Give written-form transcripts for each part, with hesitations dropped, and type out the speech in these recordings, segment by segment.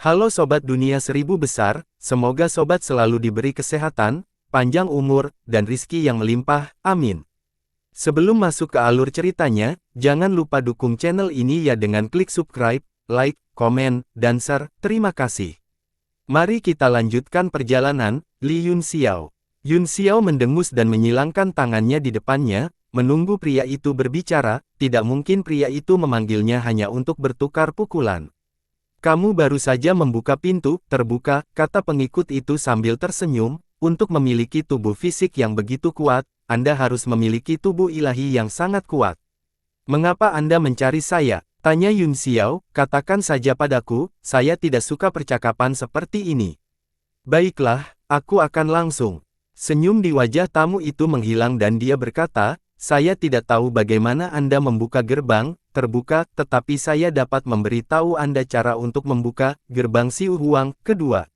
Halo Sobat Dunia Seribu Besar, semoga Sobat selalu diberi kesehatan, panjang umur, dan rizki yang melimpah, amin. Sebelum masuk ke alur ceritanya, jangan lupa dukung channel ini ya dengan klik subscribe, like, komen, dan share, terima kasih. Mari kita lanjutkan perjalanan. Li Yunxiao. Yunxiao mendengus dan menyilangkan tangannya di depannya, menunggu pria itu berbicara. Tidak mungkin pria itu memanggilnya hanya untuk bertukar pukulan. Kamu baru saja membuka pintu, terbuka, kata pengikut itu sambil tersenyum. Untuk memiliki tubuh fisik yang begitu kuat, Anda harus memiliki tubuh ilahi yang sangat kuat. Mengapa Anda mencari saya? Tanya Yunxiao, katakan saja padaku, saya tidak suka percakapan seperti ini. Baiklah, aku akan langsung. Senyum di wajah tamu itu menghilang dan dia berkata, saya tidak tahu bagaimana Anda membuka gerbang terbuka, tetapi saya dapat memberitahu Anda cara untuk membuka gerbang Xiu Huang kedua.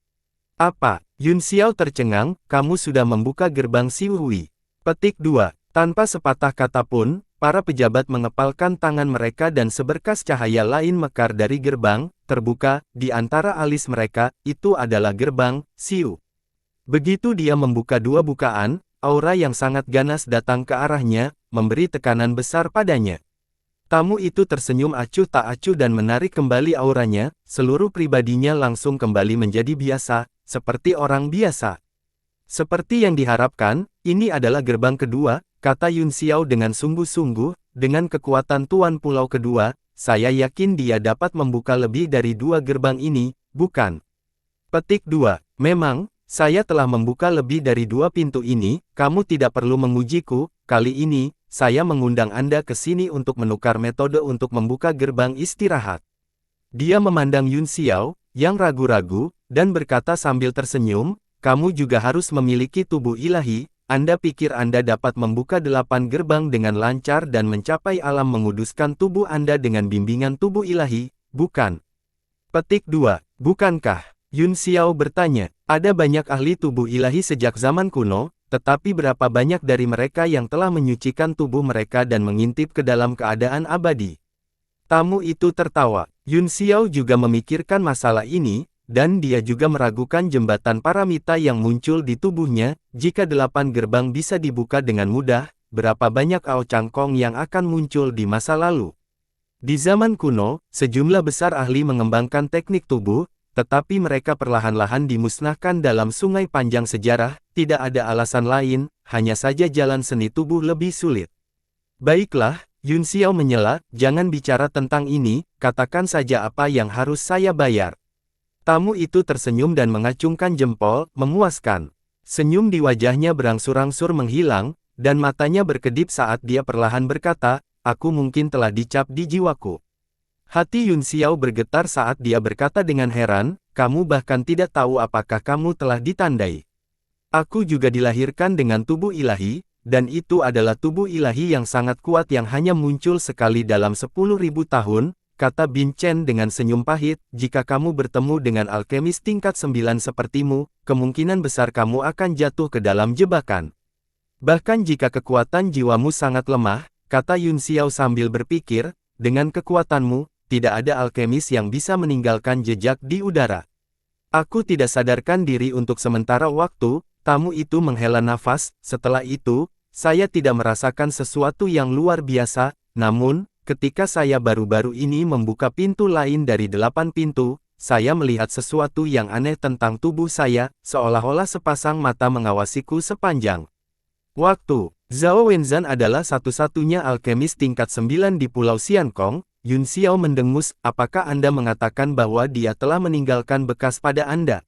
Apa? Yunxiao tercengang, kamu sudah membuka gerbang Xiu Hui. Petik 2. Tanpa sepatah kata pun, para pejabat mengepalkan tangan mereka dan seberkas cahaya lain mekar dari gerbang terbuka. Di antara alis mereka, itu adalah gerbang Xiu. Begitu dia membuka dua bukaan, aura yang sangat ganas datang ke arahnya, memberi tekanan besar padanya. Tamu itu tersenyum acuh tak acuh dan menarik kembali auranya, seluruh pribadinya langsung kembali menjadi biasa, seperti orang biasa. Seperti yang diharapkan, ini adalah gerbang kedua, kata Yunxiao dengan sungguh-sungguh, dengan kekuatan Tuan Pulau kedua, saya yakin dia dapat membuka lebih dari dua gerbang ini, bukan? Petik 2. Memang, saya telah membuka lebih dari dua pintu ini, kamu tidak perlu mengujiku, kali ini, saya mengundang Anda ke sini untuk menukar metode untuk membuka gerbang istirahat. Dia memandang Yunxiao, yang ragu-ragu, dan berkata sambil tersenyum, kamu juga harus memiliki tubuh ilahi, Anda pikir Anda dapat membuka 8 gerbang dengan lancar dan mencapai alam menguduskan tubuh Anda dengan bimbingan tubuh ilahi, bukan? Petik 2. Bukankah? Yunxiao bertanya, ada banyak ahli tubuh ilahi sejak zaman kuno, tetapi berapa banyak dari mereka yang telah menyucikan tubuh mereka dan mengintip ke dalam keadaan abadi? Tamu itu tertawa. Yunxiao juga memikirkan masalah ini, dan dia juga meragukan jembatan paramita yang muncul di tubuhnya. Jika 8 gerbang bisa dibuka dengan mudah, berapa banyak Ao Cangkong yang akan muncul di masa lalu? Di zaman kuno, sejumlah besar ahli mengembangkan teknik tubuh, tetapi mereka perlahan-lahan dimusnahkan dalam sungai panjang sejarah. Tidak ada alasan lain, hanya saja jalan seni tubuh lebih sulit. Baiklah, Yunxiao menyela, jangan bicara tentang ini, katakan saja apa yang harus saya bayar. Tamu itu tersenyum dan mengacungkan jempol, memuaskan. Senyum di wajahnya berangsur-angsur menghilang, dan matanya berkedip saat dia perlahan berkata, aku mungkin telah dicap di jiwaku. Hati Yunxiao bergetar saat dia berkata dengan heran, kamu bahkan tidak tahu apakah kamu telah ditandai. Aku juga dilahirkan dengan tubuh ilahi, dan itu adalah tubuh ilahi yang sangat kuat yang hanya muncul sekali dalam 10.000 tahun, kata Bin Chen dengan senyum pahit, jika kamu bertemu dengan alkemis tingkat 9 sepertimu, kemungkinan besar kamu akan jatuh ke dalam jebakan. Bahkan jika kekuatan jiwamu sangat lemah, kata Yunxiao sambil berpikir, dengan kekuatanmu, tidak ada alkemis yang bisa meninggalkan jejak di udara. Aku tidak sadarkan diri untuk sementara waktu, tamu itu menghela nafas, setelah itu, saya tidak merasakan sesuatu yang luar biasa, namun, ketika saya baru-baru ini membuka pintu lain dari 8 pintu, saya melihat sesuatu yang aneh tentang tubuh saya, seolah-olah sepasang mata mengawasiku sepanjang waktu. Zhao Wenzan adalah satu-satunya alkemis tingkat 9 di Pulau Xiankong. Yunxiao mendengus, apakah Anda mengatakan bahwa dia telah meninggalkan bekas pada Anda?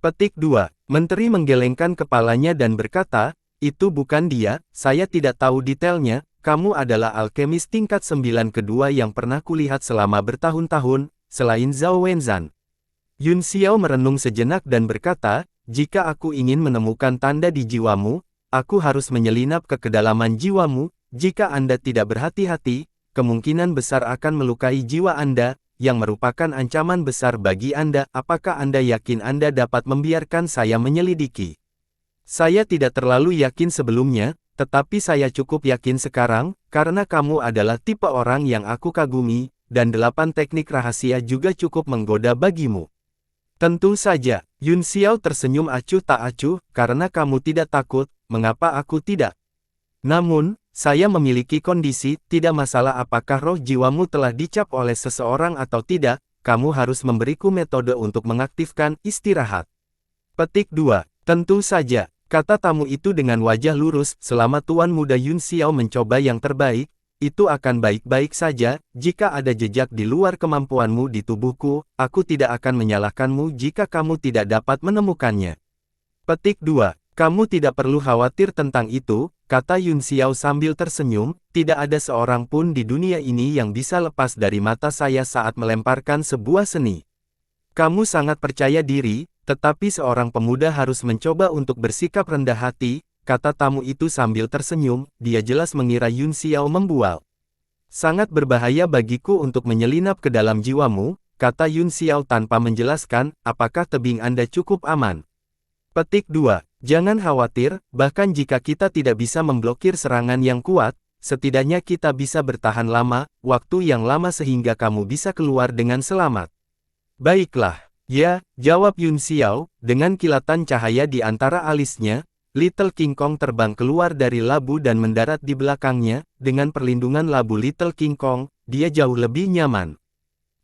Petik 2. Menteri menggelengkan kepalanya dan berkata, itu bukan dia, saya tidak tahu detailnya, kamu adalah alkemis tingkat 9 kedua yang pernah kulihat selama bertahun-tahun, selain Zhao Wenzan. Yunxiao merenung sejenak dan berkata, jika aku ingin menemukan tanda di jiwamu, aku harus menyelinap ke kedalaman jiwamu, jika Anda tidak berhati-hati, kemungkinan besar akan melukai jiwa Anda, yang merupakan ancaman besar bagi Anda. Apakah Anda yakin Anda dapat membiarkan saya menyelidiki? Saya tidak terlalu yakin sebelumnya, tetapi saya cukup yakin sekarang, karena kamu adalah tipe orang yang aku kagumi, dan 8 teknik rahasia juga cukup menggoda bagimu. Tentu saja, Yun Xiao tersenyum acuh tak acuh, karena kamu tidak takut, mengapa aku tidak? Namun, saya memiliki kondisi, tidak masalah apakah roh jiwamu telah dicap oleh seseorang atau tidak, kamu harus memberiku metode untuk mengaktifkan istirahat. Petik 2. Tentu saja, kata tamu itu dengan wajah lurus, selama Tuan Muda Yun Xiao mencoba yang terbaik, itu akan baik-baik saja. Jika ada jejak di luar kemampuanmu di tubuhku, aku tidak akan menyalahkanmu jika kamu tidak dapat menemukannya. Petik 2. Kamu tidak perlu khawatir tentang itu, kata Yun Xiao sambil tersenyum, tidak ada seorang pun di dunia ini yang bisa lepas dari mata saya saat melemparkan sebuah seni. Kamu sangat percaya diri, tetapi seorang pemuda harus mencoba untuk bersikap rendah hati, kata tamu itu sambil tersenyum, dia jelas mengira Yun Xiao membual. Sangat berbahaya bagiku untuk menyelinap ke dalam jiwamu, kata Yun Xiao tanpa menjelaskan, apakah tebing Anda cukup aman? Petik 2. Jangan khawatir, bahkan jika kita tidak bisa memblokir serangan yang kuat, setidaknya kita bisa bertahan lama, waktu yang lama sehingga kamu bisa keluar dengan selamat. Baiklah, ya, jawab Yun Xiao, dengan kilatan cahaya di antara alisnya. Little King Kong terbang keluar dari labu dan mendarat di belakangnya, dengan perlindungan labu Little King Kong, dia jauh lebih nyaman.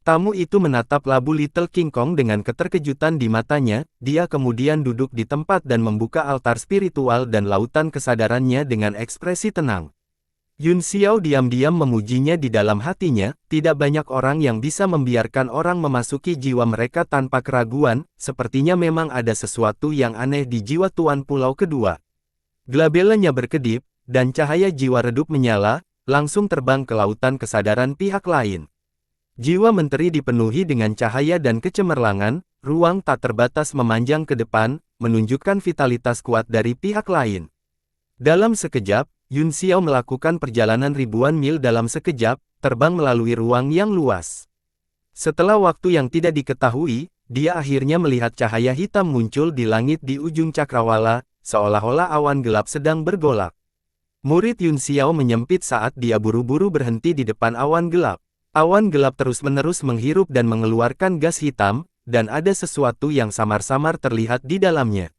Tamu itu menatap labu Little King Kong dengan keterkejutan di matanya, dia kemudian duduk di tempat dan membuka altar spiritual dan lautan kesadarannya dengan ekspresi tenang. Yun Xiao diam-diam memujinya di dalam hatinya, tidak banyak orang yang bisa membiarkan orang memasuki jiwa mereka tanpa keraguan, sepertinya memang ada sesuatu yang aneh di jiwa Tuan Pulau Kedua. Glabelanya berkedip, dan cahaya jiwa redup menyala, langsung terbang ke lautan kesadaran pihak lain. Jiwa menteri dipenuhi dengan cahaya dan kecemerlangan, ruang tak terbatas memanjang ke depan, menunjukkan vitalitas kuat dari pihak lain. Dalam sekejap, Yun Xiao melakukan perjalanan ribuan mil dalam sekejap, terbang melalui ruang yang luas. Setelah waktu yang tidak diketahui, dia akhirnya melihat cahaya hitam muncul di langit di ujung cakrawala, seolah-olah awan gelap sedang bergolak. Murid Yun Xiao menyempit saat dia buru-buru berhenti di depan awan gelap. Awan gelap terus-menerus menghirup dan mengeluarkan gas hitam, dan ada sesuatu yang samar-samar terlihat di dalamnya.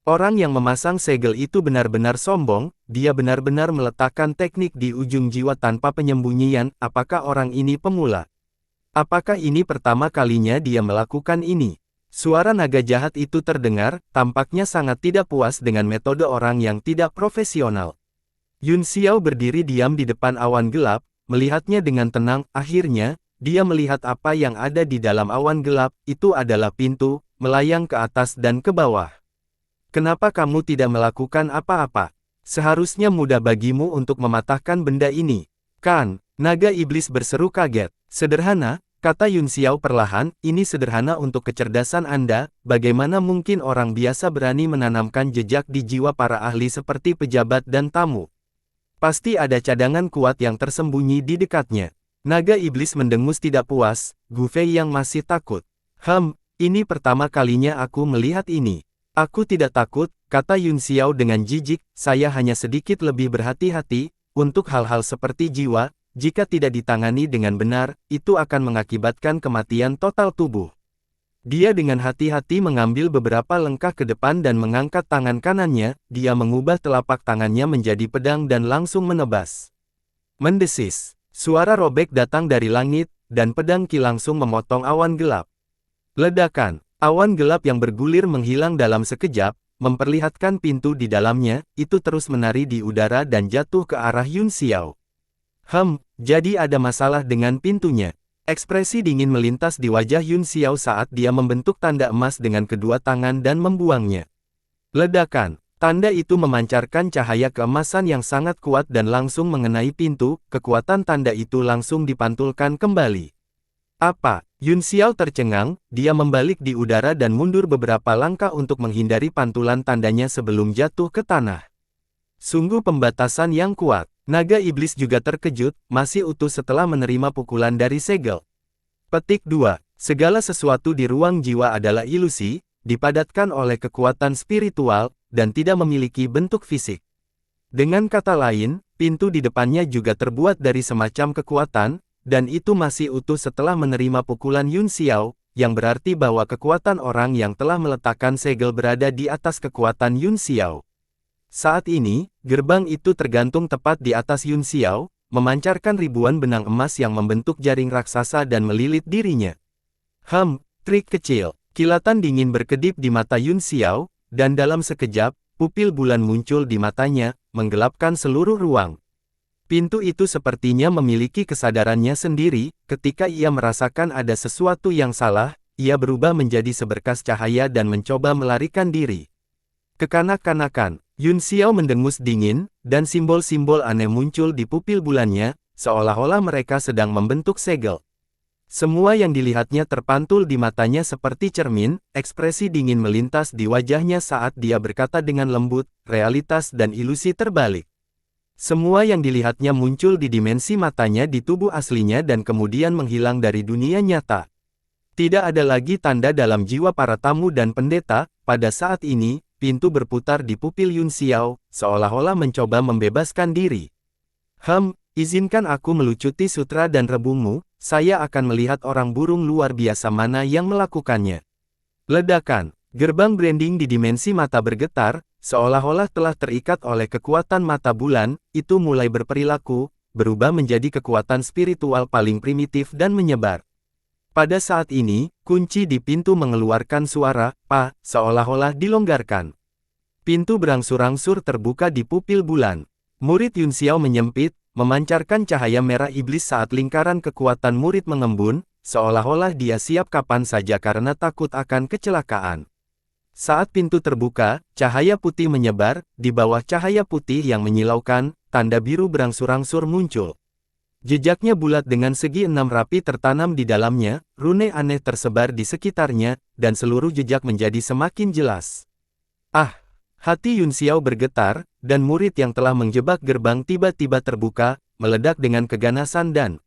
Orang yang memasang segel itu benar-benar sombong, dia benar-benar meletakkan teknik di ujung jiwa tanpa penyembunyian. Apakah orang ini pemula? Apakah ini pertama kalinya dia melakukan ini? Suara naga jahat itu terdengar, tampaknya sangat tidak puas dengan metode orang yang tidak profesional. Yun Xiao berdiri diam di depan awan gelap, melihatnya dengan tenang. Akhirnya, dia melihat apa yang ada di dalam awan gelap, itu adalah pintu, melayang ke atas dan ke bawah. Kenapa kamu tidak melakukan apa-apa? Seharusnya mudah bagimu untuk mematahkan benda ini. Kan? Naga iblis berseru kaget. Sederhana, kata Yun Xiao perlahan, ini sederhana untuk kecerdasan Anda, bagaimana mungkin orang biasa berani menanamkan jejak di jiwa para ahli seperti pejabat dan tamu? Pasti ada cadangan kuat yang tersembunyi di dekatnya. Naga iblis mendengus tidak puas, Gu Fei yang masih takut. Ini pertama kalinya aku melihat ini. Aku tidak takut, kata Yun Xiao dengan jijik, saya hanya sedikit lebih berhati-hati, untuk hal-hal seperti jiwa, jika tidak ditangani dengan benar, itu akan mengakibatkan kematian total tubuh. Dia dengan hati-hati mengambil beberapa langkah ke depan dan mengangkat tangan kanannya, dia mengubah telapak tangannya menjadi pedang dan langsung menebas. Mendesis, suara robek datang dari langit, dan pedang Qi langsung memotong awan gelap. Ledakan. Awan gelap yang bergulir menghilang dalam sekejap, memperlihatkan pintu di dalamnya, itu terus menari di udara dan jatuh ke arah Yun Xiao. Jadi ada masalah dengan pintunya. Ekspresi dingin melintas di wajah Yun Xiao saat dia membentuk tanda emas dengan kedua tangan dan membuangnya. Ledakan. Tanda itu memancarkan cahaya keemasan yang sangat kuat dan langsung mengenai pintu, kekuatan tanda itu langsung dipantulkan kembali. Apa? Yun Xiao tercengang, dia membalik di udara dan mundur beberapa langkah untuk menghindari pantulan tandanya sebelum jatuh ke tanah. Sungguh pembatasan yang kuat. Naga iblis juga terkejut, masih utuh setelah menerima pukulan dari segel. Petik 2. Segala sesuatu di ruang jiwa adalah ilusi, dipadatkan oleh kekuatan spiritual, dan tidak memiliki bentuk fisik. Dengan kata lain, pintu di depannya juga terbuat dari semacam kekuatan, dan itu masih utuh setelah menerima pukulan Yun Xiao. yang berarti bahwa kekuatan orang yang telah meletakkan segel berada di atas kekuatan Yun Xiao. Saat ini, gerbang itu tergantung tepat di atas Yun Xiao, memancarkan ribuan benang emas yang membentuk jaring raksasa dan melilit dirinya. Trik kecil. Kilatan dingin berkedip di mata Yun Xiao, dan dalam sekejap, pupil bulan muncul di matanya, menggelapkan seluruh ruang. Pintu itu sepertinya memiliki kesadarannya sendiri, ketika ia merasakan ada sesuatu yang salah, ia berubah menjadi seberkas cahaya dan mencoba melarikan diri. Kekanak-kanakan, Yun Xiao mendengus dingin, dan simbol-simbol aneh muncul di pupil bulannya, seolah-olah mereka sedang membentuk segel. Semua yang dilihatnya terpantul di matanya seperti cermin, ekspresi dingin melintas di wajahnya saat dia berkata dengan lembut, realitas dan ilusi terbalik. Semua yang dilihatnya muncul di dimensi matanya di tubuh aslinya dan kemudian menghilang dari dunia nyata. Tidak ada lagi tanda dalam jiwa para tamu dan pendeta, pada saat ini, pintu berputar di pupil Yun Xiao, seolah-olah mencoba membebaskan diri. Izinkan aku melucuti sutra dan rebungmu, saya akan melihat orang burung luar biasa mana yang melakukannya. Ledakan, gerbang branding di dimensi mata bergetar, seolah-olah telah terikat oleh kekuatan mata bulan, itu mulai berperilaku, berubah menjadi kekuatan spiritual paling primitif dan menyebar. Pada saat ini, kunci di pintu mengeluarkan suara, "Pa", seolah-olah dilonggarkan. Pintu berangsur-angsur terbuka di pupil bulan. Murid Yun Xiao menyempit, memancarkan cahaya merah iblis saat lingkaran kekuatan murid mengembun, seolah-olah dia siap kapan saja karena takut akan kecelakaan. Saat pintu terbuka, cahaya putih menyebar, di bawah cahaya putih yang menyilaukan, tanda biru berangsur-angsur muncul. Jejaknya bulat dengan segi 6 rapi tertanam di dalamnya, rune aneh tersebar di sekitarnya, dan seluruh jejak menjadi semakin jelas. Hati Yun Xiao bergetar, dan murid yang telah menjebak gerbang tiba-tiba terbuka, meledak dengan keganasan dan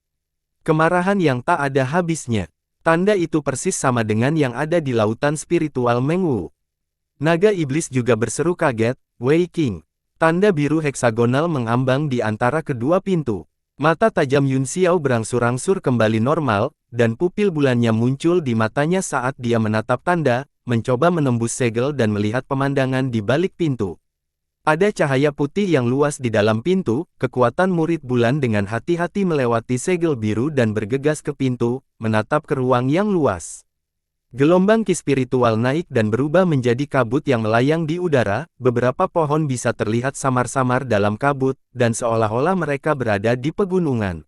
kemarahan yang tak ada habisnya. Tanda itu persis sama dengan yang ada di lautan spiritual Mengwu. Naga iblis juga berseru kaget, "Wei King." Tanda biru heksagonal mengambang di antara kedua pintu. Mata tajam Yun Xiao berangsur-angsur kembali normal, dan pupil bulannya muncul di matanya saat dia menatap tanda, mencoba menembus segel dan melihat pemandangan di balik pintu. Ada cahaya putih yang luas di dalam pintu, kekuatan murid bulan dengan hati-hati melewati segel biru dan bergegas ke pintu, menatap ke ruang yang luas. Gelombang ki spiritual naik dan berubah menjadi kabut yang melayang di udara, beberapa pohon bisa terlihat samar-samar dalam kabut, dan seolah-olah mereka berada di pegunungan.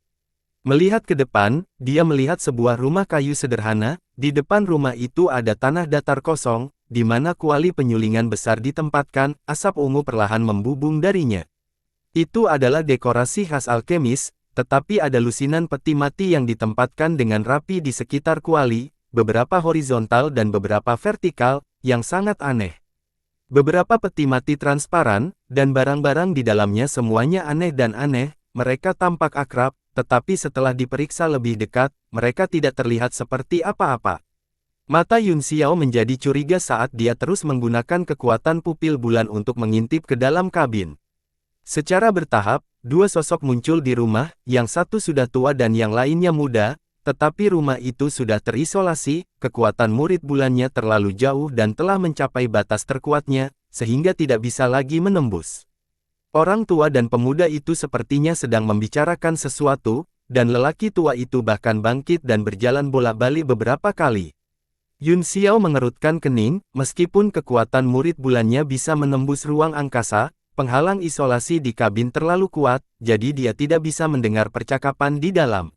Melihat ke depan, dia melihat sebuah rumah kayu sederhana, di depan rumah itu ada tanah datar kosong, di mana kuali penyulingan besar ditempatkan, asap ungu perlahan membubung darinya. Itu adalah dekorasi khas alkemis, tetapi ada lusinan peti mati yang ditempatkan dengan rapi di sekitar kuali, beberapa horizontal dan beberapa vertikal, yang sangat aneh. Beberapa peti mati transparan, dan barang-barang di dalamnya semuanya aneh dan aneh, mereka tampak akrab, tetapi setelah diperiksa lebih dekat, mereka tidak terlihat seperti apa-apa. Mata Yun Xiao menjadi curiga saat dia terus menggunakan kekuatan pupil bulan untuk mengintip ke dalam kabin. Secara bertahap, dua sosok muncul di rumah, yang satu sudah tua dan yang lainnya muda, tetapi rumah itu sudah terisolasi, kekuatan murid bulannya terlalu jauh dan telah mencapai batas terkuatnya, sehingga tidak bisa lagi menembus. Orang tua dan pemuda itu sepertinya sedang membicarakan sesuatu, dan lelaki tua itu bahkan bangkit dan berjalan bolak-balik beberapa kali. Yun Xiao mengerutkan kening, meskipun kekuatan murid bulannya bisa menembus ruang angkasa, penghalang isolasi di kabin terlalu kuat, jadi dia tidak bisa mendengar percakapan di dalam.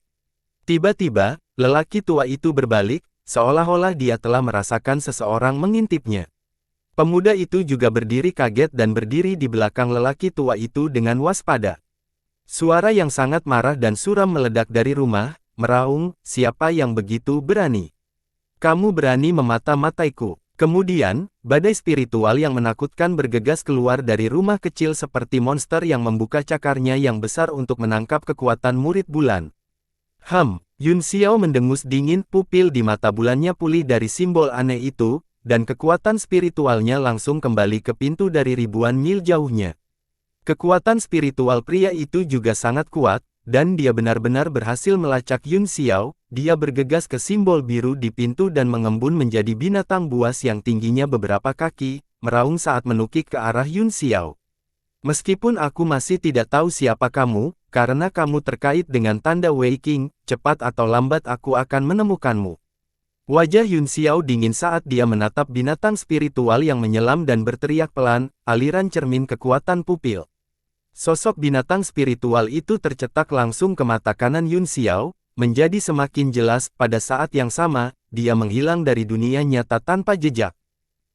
Tiba-tiba, lelaki tua itu berbalik, seolah-olah dia telah merasakan seseorang mengintipnya. Pemuda itu juga berdiri kaget dan berdiri di belakang lelaki tua itu dengan waspada. Suara yang sangat marah dan suram meledak dari rumah, meraung, "Siapa yang begitu berani? Kamu berani memata-mataiku?" Kemudian, badai spiritual yang menakutkan bergegas keluar dari rumah kecil seperti monster yang membuka cakarnya yang besar untuk menangkap kekuatan murid bulan. Yun Xiao mendengus dingin, pupil di mata bulannya pulih dari simbol aneh itu, dan kekuatan spiritualnya langsung kembali ke pintu dari ribuan mil jauhnya. Kekuatan spiritual pria itu juga sangat kuat, dan dia benar-benar berhasil melacak Yun Xiao. Dia bergegas ke simbol biru di pintu dan mengembun menjadi binatang buas yang tingginya beberapa kaki, meraung saat menukik ke arah Yun Xiao. Meskipun aku masih tidak tahu siapa kamu, karena kamu terkait dengan tanda Wei Qing, cepat atau lambat aku akan menemukanmu. Wajah Yun Xiao dingin saat dia menatap binatang spiritual yang menyelam dan berteriak pelan, aliran cermin kekuatan pupil. Sosok binatang spiritual itu tercetak langsung ke mata kanan Yun Xiao, menjadi semakin jelas. Pada saat yang sama, dia menghilang dari dunia nyata tanpa jejak.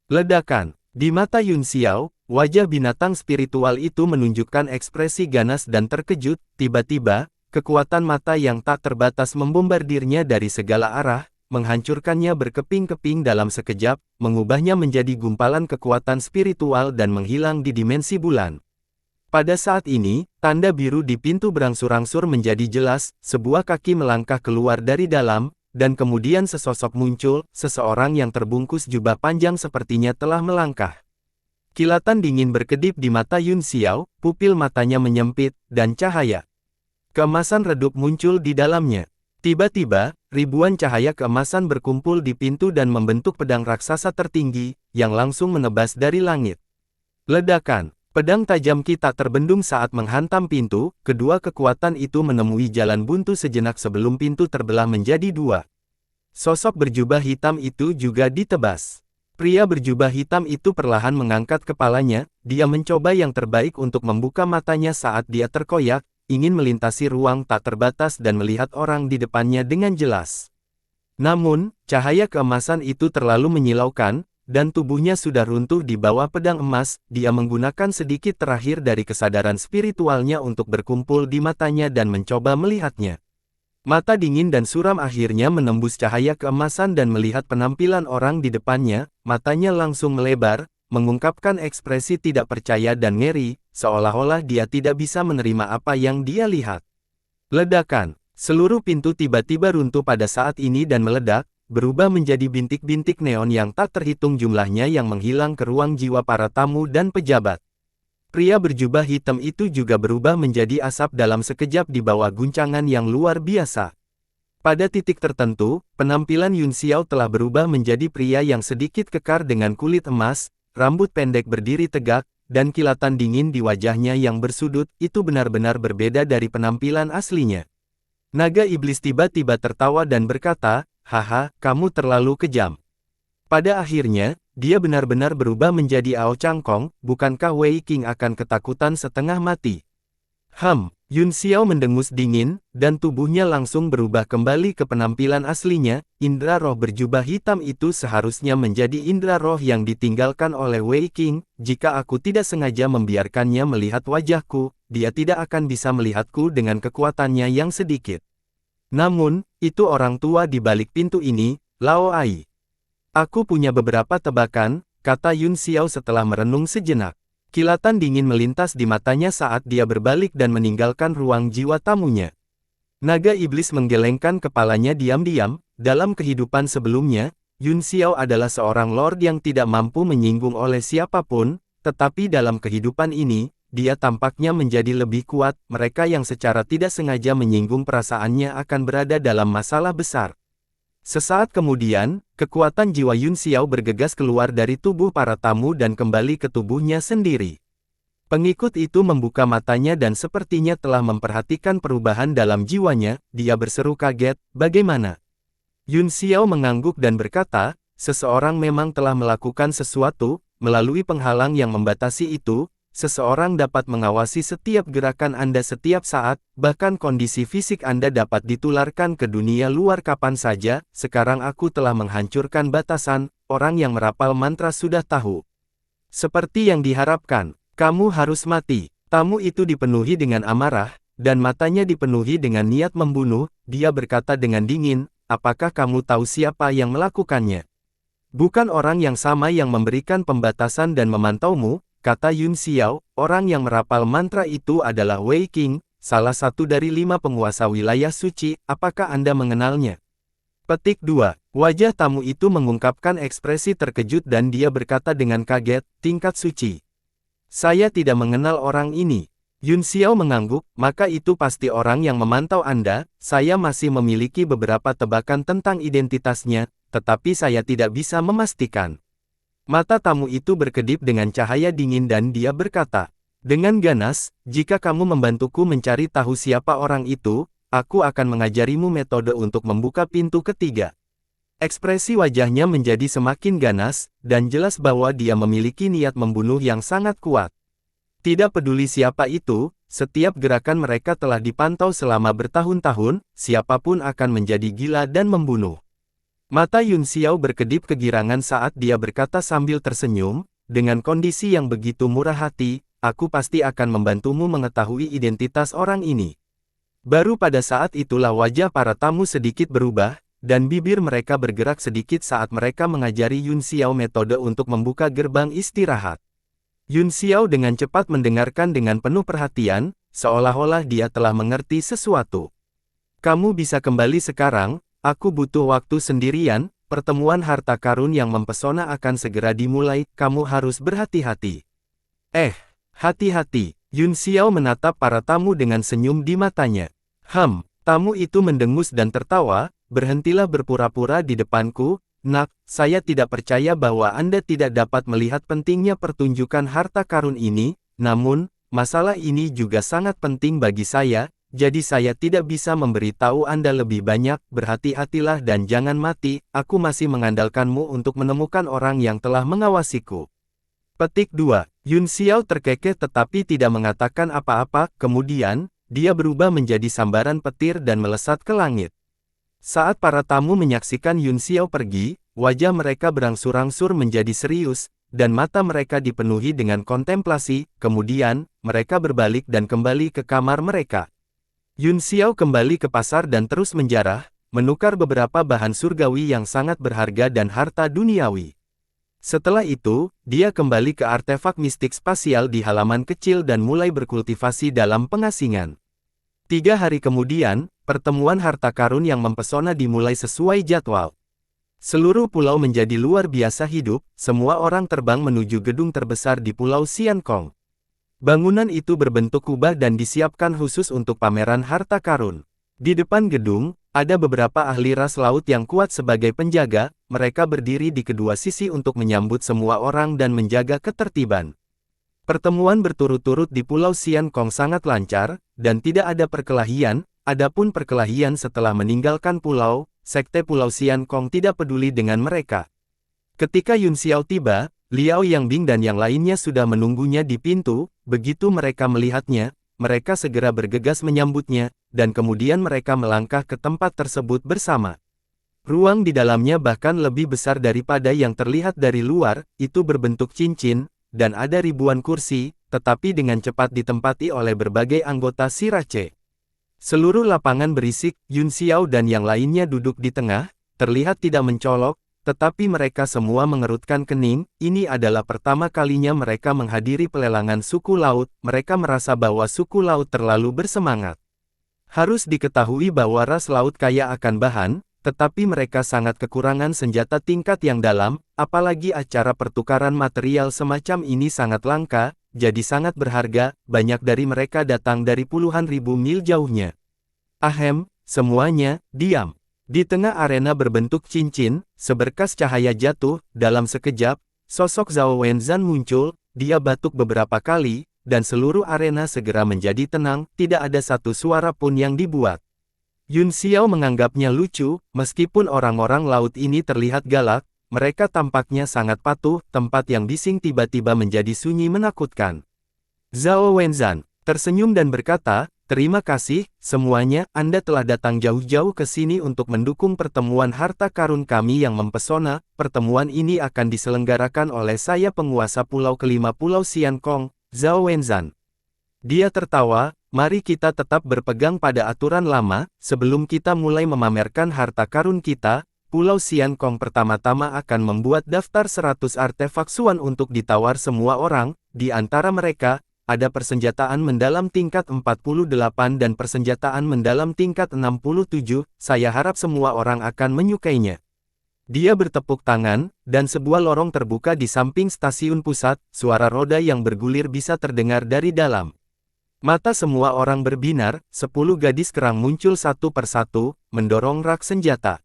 Ledakan. Di mata Yun Xiao, wajah binatang spiritual itu menunjukkan ekspresi ganas dan terkejut. Tiba-tiba, kekuatan mata yang tak terbatas membombardirnya dari segala arah, menghancurkannya berkeping-keping dalam sekejap, mengubahnya menjadi gumpalan kekuatan spiritual dan menghilang di dimensi bulan. Pada saat ini, tanda biru di pintu berangsur-angsur menjadi jelas, sebuah kaki melangkah keluar dari dalam, dan kemudian sesosok muncul, seseorang yang terbungkus jubah panjang sepertinya telah melangkah. Kilatan dingin berkedip di mata Yun Xiao, pupil matanya menyempit, dan cahaya keemasan redup muncul di dalamnya. Tiba-tiba, ribuan cahaya keemasan berkumpul di pintu dan membentuk pedang raksasa tertinggi, yang langsung menebas dari langit. Ledakan. Pedang tajam Qi tak terbendung saat menghantam pintu, kedua kekuatan itu menemui jalan buntu sejenak sebelum pintu terbelah menjadi dua. Sosok berjubah hitam itu juga ditebas. Pria berjubah hitam itu perlahan mengangkat kepalanya, dia mencoba yang terbaik untuk membuka matanya saat dia terkoyak, ingin melintasi ruang tak terbatas dan melihat orang di depannya dengan jelas. Namun, cahaya keemasan itu terlalu menyilaukan, dan tubuhnya sudah runtuh di bawah pedang emas. Dia menggunakan sedikit terakhir dari kesadaran spiritualnya untuk berkumpul di matanya dan mencoba melihatnya. Mata dingin dan suram akhirnya menembus cahaya keemasan dan melihat penampilan orang di depannya, matanya langsung melebar, mengungkapkan ekspresi tidak percaya dan ngeri, seolah-olah dia tidak bisa menerima apa yang dia lihat. Ledakan. Seluruh pintu tiba-tiba runtuh pada saat ini dan meledak, berubah menjadi bintik-bintik neon yang tak terhitung jumlahnya yang menghilang ke ruang jiwa para tamu dan pejabat. Pria berjubah hitam itu juga berubah menjadi asap dalam sekejap di bawah guncangan yang luar biasa. Pada titik tertentu, penampilan Yun Xiao telah berubah menjadi pria yang sedikit kekar dengan kulit emas, rambut pendek berdiri tegak, dan kilatan dingin di wajahnya yang bersudut. Itu benar-benar berbeda dari penampilan aslinya. Naga iblis tiba-tiba tertawa dan berkata, "Haha, kamu terlalu kejam." Pada akhirnya, dia benar-benar berubah menjadi Ao Changkong. Bukankah Wei Qing akan ketakutan setengah mati? Yun Xiao mendengus dingin, dan tubuhnya langsung berubah kembali ke penampilan aslinya. Indra roh berjubah hitam itu seharusnya menjadi indra roh yang ditinggalkan oleh Wei Qing. Jika aku tidak sengaja membiarkannya melihat wajahku, dia tidak akan bisa melihatku dengan kekuatannya yang sedikit. Namun, itu orang tua di balik pintu ini, Lao Ai. Aku punya beberapa tebakan, kata Yun Xiao setelah merenung sejenak. Kilatan dingin melintas di matanya saat dia berbalik dan meninggalkan ruang jiwa tamunya. Naga iblis menggelengkan kepalanya diam-diam. Dalam kehidupan sebelumnya, Yun Xiao adalah seorang lord yang tidak mampu menyinggung oleh siapapun, tetapi dalam kehidupan ini, dia tampaknya menjadi lebih kuat. Mereka yang secara tidak sengaja menyinggung perasaannya akan berada dalam masalah besar. Sesaat kemudian, kekuatan jiwa Yun Xiao bergegas keluar dari tubuh para tamu dan kembali ke tubuhnya sendiri. Pengikut itu membuka matanya dan sepertinya telah memperhatikan perubahan dalam jiwanya. Dia berseru kaget, "Bagaimana?" Yun Xiao mengangguk dan berkata, "Seseorang memang telah melakukan sesuatu, melalui penghalang yang membatasi itu. Seseorang dapat mengawasi setiap gerakan Anda setiap saat, bahkan kondisi fisik Anda dapat ditularkan ke dunia luar kapan saja. Sekarang aku telah menghancurkan batasan, orang yang merapal mantra sudah tahu. Seperti yang diharapkan, kamu harus mati." Tamu itu dipenuhi dengan amarah, dan matanya dipenuhi dengan niat membunuh. Dia berkata dengan dingin, "Apakah kamu tahu siapa yang melakukannya?" "Bukan orang yang sama yang memberikan pembatasan dan memantaumu," kata Yun Xiao. "Orang yang merapal mantra itu adalah Wei Qing, salah satu dari 5 penguasa wilayah suci. Apakah Anda mengenalnya?" Petik 2. Wajah tamu itu mengungkapkan ekspresi terkejut dan dia berkata dengan kaget, "Tingkat suci. Saya tidak mengenal orang ini." Yun Xiao mengangguk, maka itu pasti orang yang memantau Anda. Saya masih memiliki beberapa tebakan tentang identitasnya, tetapi saya tidak bisa memastikan. Mata tamu itu berkedip dengan cahaya dingin dan dia berkata, dengan ganas, jika kamu membantuku mencari tahu siapa orang itu, aku akan mengajarimu metode untuk membuka pintu ketiga. Ekspresi wajahnya menjadi semakin ganas, dan jelas bahwa dia memiliki niat membunuh yang sangat kuat. Tidak peduli siapa itu, setiap gerakan mereka telah dipantau selama bertahun-tahun, siapapun akan menjadi gila dan membunuh. Mata Yun Xiao berkedip kegirangan saat dia berkata sambil tersenyum, dengan kondisi yang begitu murah hati, aku pasti akan membantumu mengetahui identitas orang ini. Baru pada saat itulah wajah para tamu sedikit berubah, dan bibir mereka bergerak sedikit saat mereka mengajari Yun Xiao metode untuk membuka gerbang istirahat. Yun Xiao dengan cepat mendengarkan dengan penuh perhatian, seolah-olah dia telah mengerti sesuatu. Kamu bisa kembali sekarang, aku butuh waktu sendirian, pertemuan harta karun yang mempesona akan segera dimulai, kamu harus berhati-hati. Hati-hati, Yun Xiao menatap para tamu dengan senyum di matanya. Tamu itu mendengus dan tertawa, berhentilah berpura-pura di depanku. Nak, saya tidak percaya bahwa Anda tidak dapat melihat pentingnya pertunjukan harta karun ini, namun, masalah ini juga sangat penting bagi saya, jadi saya tidak bisa memberitahu Anda lebih banyak, berhati-hatilah dan jangan mati, aku masih mengandalkanmu untuk menemukan orang yang telah mengawasiku. Petik 2. Yun Xiao terkekeh tetapi tidak mengatakan apa-apa, kemudian, dia berubah menjadi sambaran petir dan melesat ke langit. Saat para tamu menyaksikan Yun Xiao pergi, wajah mereka berangsur-angsur menjadi serius, dan mata mereka dipenuhi dengan kontemplasi, kemudian, mereka berbalik dan kembali ke kamar mereka. Yun Xiao kembali ke pasar dan terus menjarah, menukar beberapa bahan surgawi yang sangat berharga dan harta duniawi. Setelah itu, dia kembali ke artefak mistik spasial di halaman kecil dan mulai berkultivasi dalam pengasingan. 3 hari kemudian, pertemuan harta karun yang mempesona dimulai sesuai jadwal. Seluruh pulau menjadi luar biasa hidup, semua orang terbang menuju gedung terbesar di Pulau Xian Kong. Bangunan itu berbentuk kubah dan disiapkan khusus untuk pameran harta karun. Di depan gedung, ada beberapa ahli ras laut yang kuat sebagai penjaga, mereka berdiri di kedua sisi untuk menyambut semua orang dan menjaga ketertiban. Pertemuan berturut-turut di Pulau Xian Kong sangat lancar, dan tidak ada perkelahian, adapun perkelahian setelah meninggalkan pulau, sekte Pulau Xian Kong tidak peduli dengan mereka. Ketika Yun Xiao tiba, Liao Yangbing dan yang lainnya sudah menunggunya di pintu, begitu mereka melihatnya, mereka segera bergegas menyambutnya, dan kemudian mereka melangkah ke tempat tersebut bersama. Ruang di dalamnya bahkan lebih besar daripada yang terlihat dari luar, itu berbentuk cincin, dan ada ribuan kursi, tetapi dengan cepat ditempati oleh berbagai anggota Sirace. Seluruh lapangan berisik, Yun Xiao dan yang lainnya duduk di tengah, terlihat tidak mencolok, tetapi mereka semua mengerutkan kening, ini adalah pertama kalinya mereka menghadiri pelelangan suku laut, mereka merasa bahwa suku laut terlalu bersemangat. Harus diketahui bahwa ras laut kaya akan bahan, tetapi mereka sangat kekurangan senjata tingkat yang dalam, apalagi acara pertukaran material semacam ini sangat langka, jadi sangat berharga, banyak dari mereka datang dari puluhan ribu mil jauhnya. Semuanya, diam. Di tengah arena berbentuk cincin, seberkas cahaya jatuh, dalam sekejap, sosok Zhao Wenzhan muncul, dia batuk beberapa kali, dan seluruh arena segera menjadi tenang, tidak ada satu suara pun yang dibuat. Yun Xiao menganggapnya lucu, meskipun orang-orang laut ini terlihat galak, mereka tampaknya sangat patuh, tempat yang bising tiba-tiba menjadi sunyi menakutkan. Zhao Wenzhan tersenyum dan berkata, terima kasih, semuanya, Anda telah datang jauh-jauh ke sini untuk mendukung pertemuan harta karun kami yang mempesona, pertemuan ini akan diselenggarakan oleh saya penguasa pulau kelima Pulau Xian Kong, Zhao Wenzhan. Dia tertawa, mari kita tetap berpegang pada aturan lama, sebelum kita mulai memamerkan harta karun kita, Pulau Xian Kong pertama-tama akan membuat daftar 100 artefak Xuan untuk ditawar semua orang, di antara mereka, ada persenjataan mendalam tingkat 48 dan persenjataan mendalam tingkat 67, saya harap semua orang akan menyukainya. Dia bertepuk tangan, dan sebuah lorong terbuka di samping stasiun pusat, suara roda yang bergulir bisa terdengar dari dalam. Mata semua orang berbinar, 10 gadis kerang muncul satu persatu, mendorong rak senjata.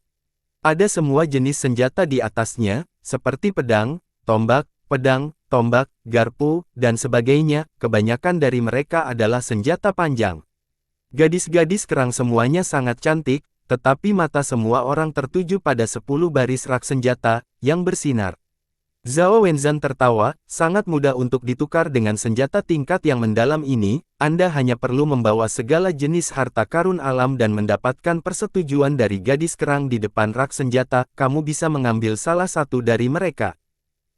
Ada semua jenis senjata di atasnya, seperti pedang, tombak, garpu, dan sebagainya. Kebanyakan dari mereka adalah senjata panjang. Gadis-gadis kerang semuanya sangat cantik, tetapi mata semua orang tertuju pada 10 baris rak senjata, yang bersinar. Zhao Wenzan tertawa, sangat mudah untuk ditukar dengan senjata tingkat yang mendalam ini. Anda hanya perlu membawa segala jenis harta karun alam dan mendapatkan persetujuan dari gadis kerang di depan rak senjata, kamu bisa mengambil salah satu dari mereka.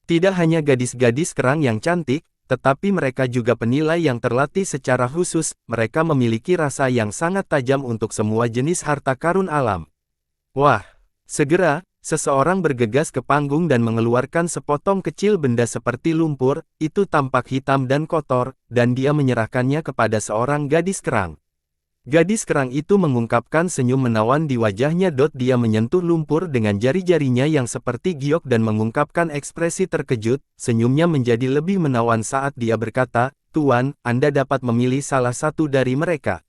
Tidak hanya gadis-gadis kerang yang cantik, tetapi mereka juga penilai yang terlatih secara khusus, mereka memiliki rasa yang sangat tajam untuk semua jenis harta karun alam. Wah! Segera, seseorang bergegas ke panggung dan mengeluarkan sepotong kecil benda seperti lumpur, itu tampak hitam dan kotor, dan dia menyerahkannya kepada seorang gadis kerang. Gadis kerang itu mengungkapkan senyum menawan di wajahnya. Dia menyentuh lumpur dengan jari-jarinya yang seperti giok dan mengungkapkan ekspresi terkejut, senyumnya menjadi lebih menawan saat dia berkata, "Tuan, Anda dapat memilih salah satu dari mereka."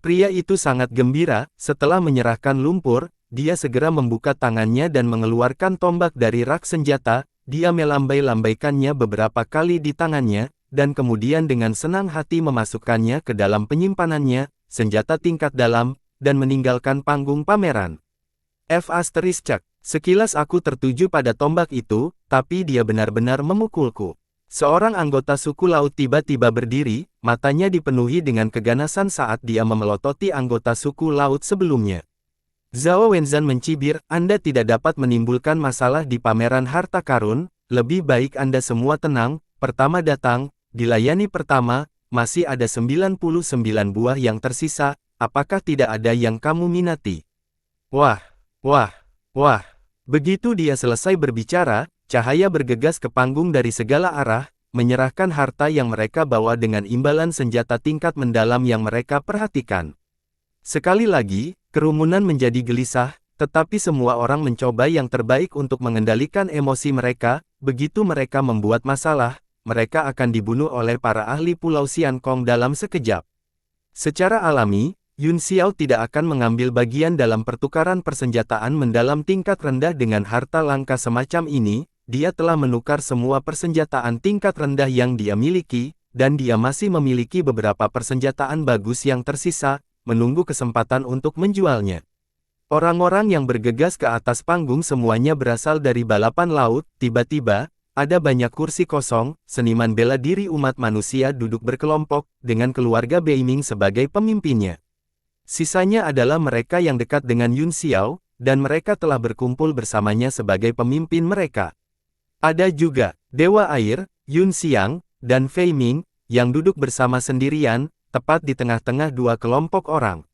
Pria itu sangat gembira, setelah menyerahkan lumpur, dia segera membuka tangannya dan mengeluarkan tombak dari rak senjata, dia melambai-lambaikannya beberapa kali di tangannya, dan kemudian dengan senang hati memasukkannya ke dalam penyimpanannya, senjata tingkat dalam, dan meninggalkan panggung pameran. Sekilas aku tertuju pada tombak itu, tapi dia benar-benar memukulku. Seorang anggota suku laut tiba-tiba berdiri, matanya dipenuhi dengan keganasan saat dia memelototi anggota suku laut sebelumnya. Zhao Wenzan mencibir, Anda tidak dapat menimbulkan masalah di pameran harta karun, lebih baik Anda semua tenang, pertama datang, dilayani pertama, masih ada 99 buah yang tersisa, apakah tidak ada yang kamu minati? Wah, wah, wah. Begitu dia selesai berbicara, cahaya bergegas ke panggung dari segala arah, menyerahkan harta yang mereka bawa dengan imbalan senjata tingkat mendalam yang mereka perhatikan. Sekali lagi, kerumunan menjadi gelisah, tetapi semua orang mencoba yang terbaik untuk mengendalikan emosi mereka. Begitu mereka membuat masalah, mereka akan dibunuh oleh para ahli Pulau Xiankong dalam sekejap. Secara alami, Yun Xiao tidak akan mengambil bagian dalam pertukaran persenjataan mendalam tingkat rendah dengan harta langka semacam ini. Dia telah menukar semua persenjataan tingkat rendah yang dia miliki, dan dia masih memiliki beberapa persenjataan bagus yang tersisa, menunggu kesempatan untuk menjualnya. Orang-orang yang bergegas ke atas panggung semuanya berasal dari balapan laut. Tiba-tiba, ada banyak kursi kosong, seniman bela diri umat manusia duduk berkelompok, dengan keluarga Beiming sebagai pemimpinnya. Sisanya adalah mereka yang dekat dengan Yun Xiao, dan mereka telah berkumpul bersamanya sebagai pemimpin mereka. Ada juga, Dewa Air, Yun Xiang, dan Fei Ming, yang duduk bersama sendirian, tepat di tengah-tengah dua kelompok orang.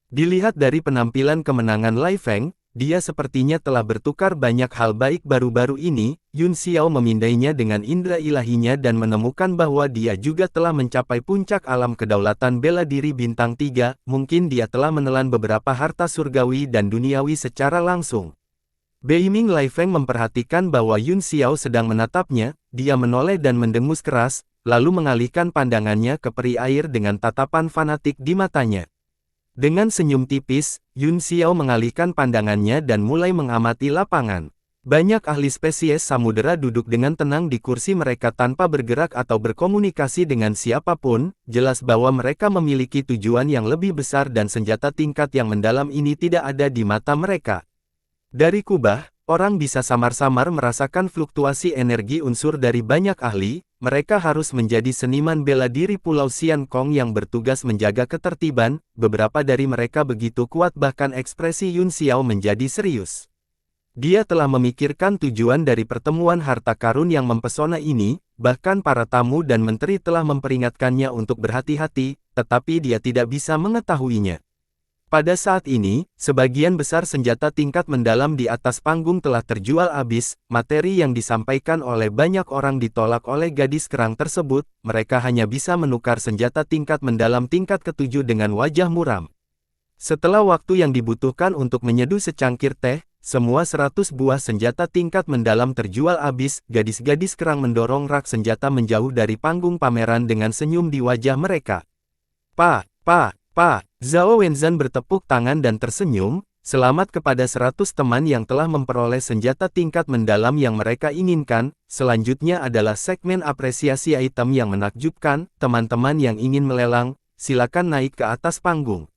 Dilihat dari penampilan kemenangan Lai Feng, dia sepertinya telah bertukar banyak hal baik baru-baru ini. Yun Xiao memindainya dengan indera ilahinya dan menemukan bahwa dia juga telah mencapai puncak alam kedaulatan bela diri bintang 3, mungkin dia telah menelan beberapa harta surgawi dan duniawi secara langsung. Beiming Lai Feng memperhatikan bahwa Yun Xiao sedang menatapnya, dia menoleh dan mendengus keras, lalu mengalihkan pandangannya ke peri air dengan tatapan fanatik di matanya. Dengan senyum tipis, Yun Xiao mengalihkan pandangannya dan mulai mengamati lapangan. Banyak ahli spesies samudera duduk dengan tenang di kursi mereka tanpa bergerak atau berkomunikasi dengan siapapun, jelas bahwa mereka memiliki tujuan yang lebih besar dan senjata tingkat yang mendalam ini tidak ada di mata mereka. Dari kubah, orang bisa samar-samar merasakan fluktuasi energi unsur dari banyak ahli. Mereka harus menjadi seniman bela diri Pulau Xiankong yang bertugas menjaga ketertiban. Beberapa dari mereka begitu kuat bahkan ekspresi Yun Xiao menjadi serius. Dia telah memikirkan tujuan dari pertemuan harta karun yang mempesona ini, bahkan para tamu dan menteri telah memperingatkannya untuk berhati-hati, tetapi dia tidak bisa mengetahuinya. Pada saat ini, sebagian besar senjata tingkat mendalam di atas panggung telah terjual habis, materi yang disampaikan oleh banyak orang ditolak oleh gadis kerang tersebut, mereka hanya bisa menukar senjata tingkat mendalam tingkat ke-7 dengan wajah muram. Setelah waktu yang dibutuhkan untuk menyeduh secangkir teh, semua 100 buah senjata tingkat mendalam terjual habis, gadis-gadis kerang mendorong rak senjata menjauh dari panggung pameran dengan senyum di wajah mereka. Zhao Wenzan bertepuk tangan dan tersenyum, selamat kepada 100 teman yang telah memperoleh senjata tingkat mendalam yang mereka inginkan. Selanjutnya adalah segmen apresiasi item yang menakjubkan. Teman-teman yang ingin melelang, silakan naik ke atas panggung.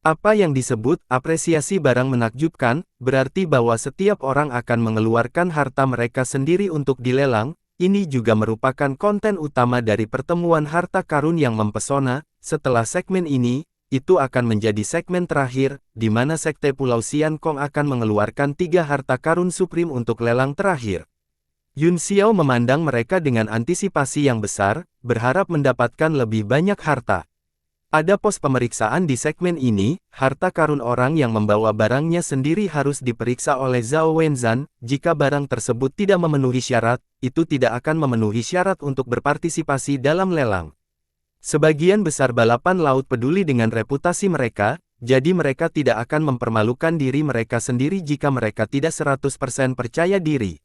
Apa yang disebut apresiasi barang menakjubkan, berarti bahwa setiap orang akan mengeluarkan harta mereka sendiri untuk dilelang. Ini juga merupakan konten utama dari pertemuan harta karun yang mempesona. Setelah segmen ini, itu akan menjadi segmen terakhir, di mana Sekte Pulau Xian Kong akan mengeluarkan 3 harta karun supreme untuk lelang terakhir. Yun Xiao memandang mereka dengan antisipasi yang besar, berharap mendapatkan lebih banyak harta. Ada pos pemeriksaan di segmen ini, harta karun orang yang membawa barangnya sendiri harus diperiksa oleh Zhao Wenzan. Jika barang tersebut tidak memenuhi syarat, itu tidak akan memenuhi syarat untuk berpartisipasi dalam lelang. Sebagian besar balapan laut peduli dengan reputasi mereka, jadi mereka tidak akan mempermalukan diri mereka sendiri jika mereka tidak 100% percaya diri.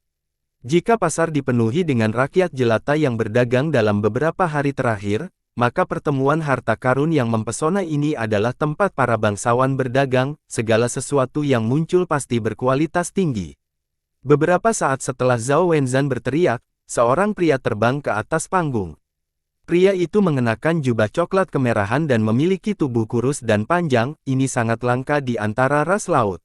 Jika pasar dipenuhi dengan rakyat jelata yang berdagang dalam beberapa hari terakhir, maka pertemuan harta karun yang mempesona ini adalah tempat para bangsawan berdagang. Segala sesuatu yang muncul pasti berkualitas tinggi. Beberapa saat setelah Zhao Wenzan berteriak, seorang pria terbang ke atas panggung. Pria itu mengenakan jubah coklat kemerahan dan memiliki tubuh kurus dan panjang. Ini sangat langka di antara ras laut.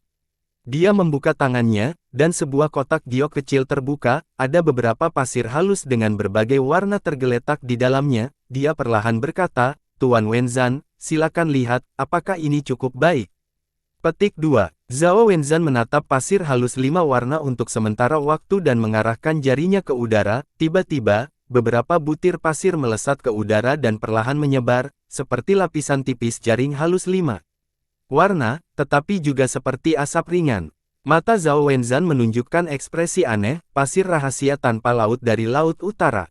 Dia membuka tangannya, dan sebuah kotak giok kecil terbuka. Ada beberapa pasir halus dengan berbagai warna tergeletak di dalamnya. Dia perlahan berkata, "Tuan Wenzan, silakan lihat, apakah ini cukup baik?" Petik 2. Zhao Wenzan menatap pasir halus 5 warna untuk sementara waktu dan mengarahkan jarinya ke udara. Tiba-tiba, beberapa butir pasir melesat ke udara dan perlahan menyebar, seperti lapisan tipis jaring halus 5 warna, tetapi juga seperti asap ringan. Mata Zhao Wenzan menunjukkan ekspresi aneh, pasir rahasia tanpa laut dari Laut Utara.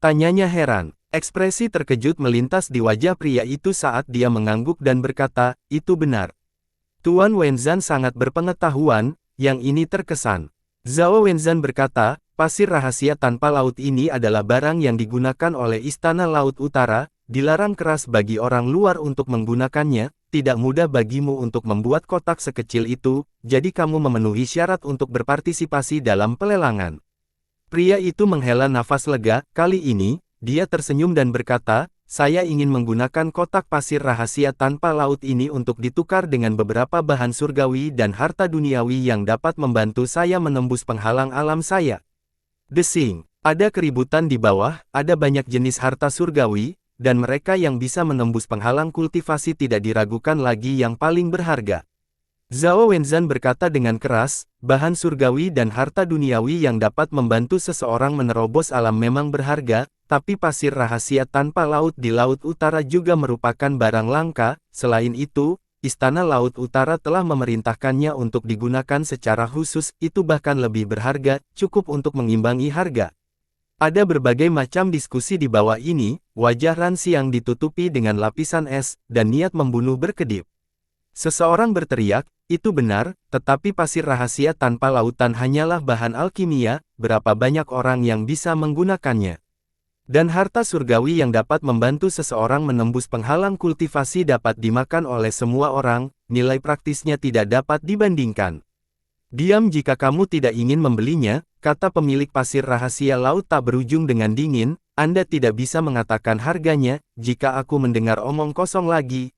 Tanyanya heran. Ekspresi terkejut melintas di wajah pria itu saat dia mengangguk dan berkata, "Itu benar. Tuan Wenzan sangat berpengetahuan." Yang ini terkesan. Zhao Wenzan berkata, "Pasir rahasia tanpa laut ini adalah barang yang digunakan oleh Istana Laut Utara, dilarang keras bagi orang luar untuk menggunakannya, tidak mudah bagimu untuk membuat kotak sekecil itu, jadi kamu memenuhi syarat untuk berpartisipasi dalam pelelangan." Pria itu menghela nafas lega. Kali ini, dia tersenyum dan berkata, "Saya ingin menggunakan kotak pasir rahasia tanpa laut ini untuk ditukar dengan beberapa bahan surgawi dan harta duniawi yang dapat membantu saya menembus penghalang alam saya." Desing. Ada keributan di bawah, ada banyak jenis harta surgawi, dan mereka yang bisa menembus penghalang kultivasi tidak diragukan lagi yang paling berharga. Zhao Wenzan berkata dengan keras, bahan surgawi dan harta duniawi yang dapat membantu seseorang menerobos alam memang berharga, tapi pasir rahasia tanpa laut di Laut Utara juga merupakan barang langka. Selain itu, Istana Laut Utara telah memerintahkannya untuk digunakan secara khusus, itu bahkan lebih berharga, cukup untuk mengimbangi harga. Ada berbagai macam diskusi di bawah ini, wajah Ran Xiang ditutupi dengan lapisan es, dan niat membunuh berkedip. Seseorang berteriak, "Itu benar, tetapi pasir rahasia tanpa lautan hanyalah bahan alkimia, berapa banyak orang yang bisa menggunakannya? Dan harta surgawi yang dapat membantu seseorang menembus penghalang kultivasi dapat dimakan oleh semua orang, nilai praktisnya tidak dapat dibandingkan. Diam jika kamu tidak ingin membelinya," kata pemilik pasir rahasia laut tak berujung dengan dingin, "Anda tidak bisa mengatakan harganya, jika aku mendengar omong kosong lagi."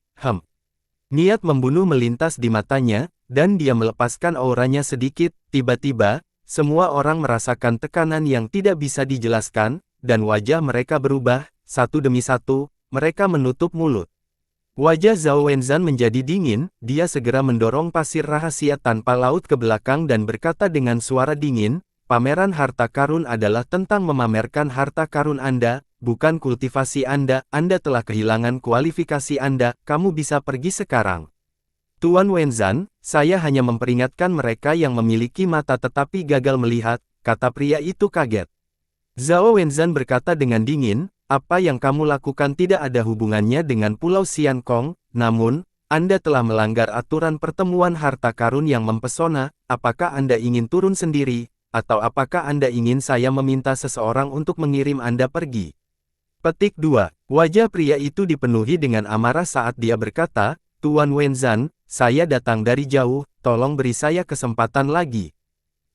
Niat membunuh melintas di matanya, dan dia melepaskan auranya sedikit. Tiba-tiba, semua orang merasakan tekanan yang tidak bisa dijelaskan, dan wajah mereka berubah, satu demi satu, mereka menutup mulut. Wajah Zhao Wenzan menjadi dingin, dia segera mendorong pasir rahasia tanpa laut ke belakang dan berkata dengan suara dingin, "Pameran harta karun adalah tentang memamerkan harta karun Anda, bukan kultivasi Anda. Anda telah kehilangan kualifikasi Anda, kamu bisa pergi sekarang." "Tuan Wenzan, saya hanya memperingatkan mereka yang memiliki mata tetapi gagal melihat," kata pria itu kaget. Zhao Wenzan berkata dengan dingin, "Apa yang kamu lakukan tidak ada hubungannya dengan Pulau Xian Kong, namun, Anda telah melanggar aturan pertemuan harta karun yang mempesona. Apakah Anda ingin turun sendiri, atau apakah Anda ingin saya meminta seseorang untuk mengirim Anda pergi?" Petik 2. Wajah pria itu dipenuhi dengan amarah saat dia berkata, Tuan Wenzan, saya datang dari jauh, tolong beri saya kesempatan lagi.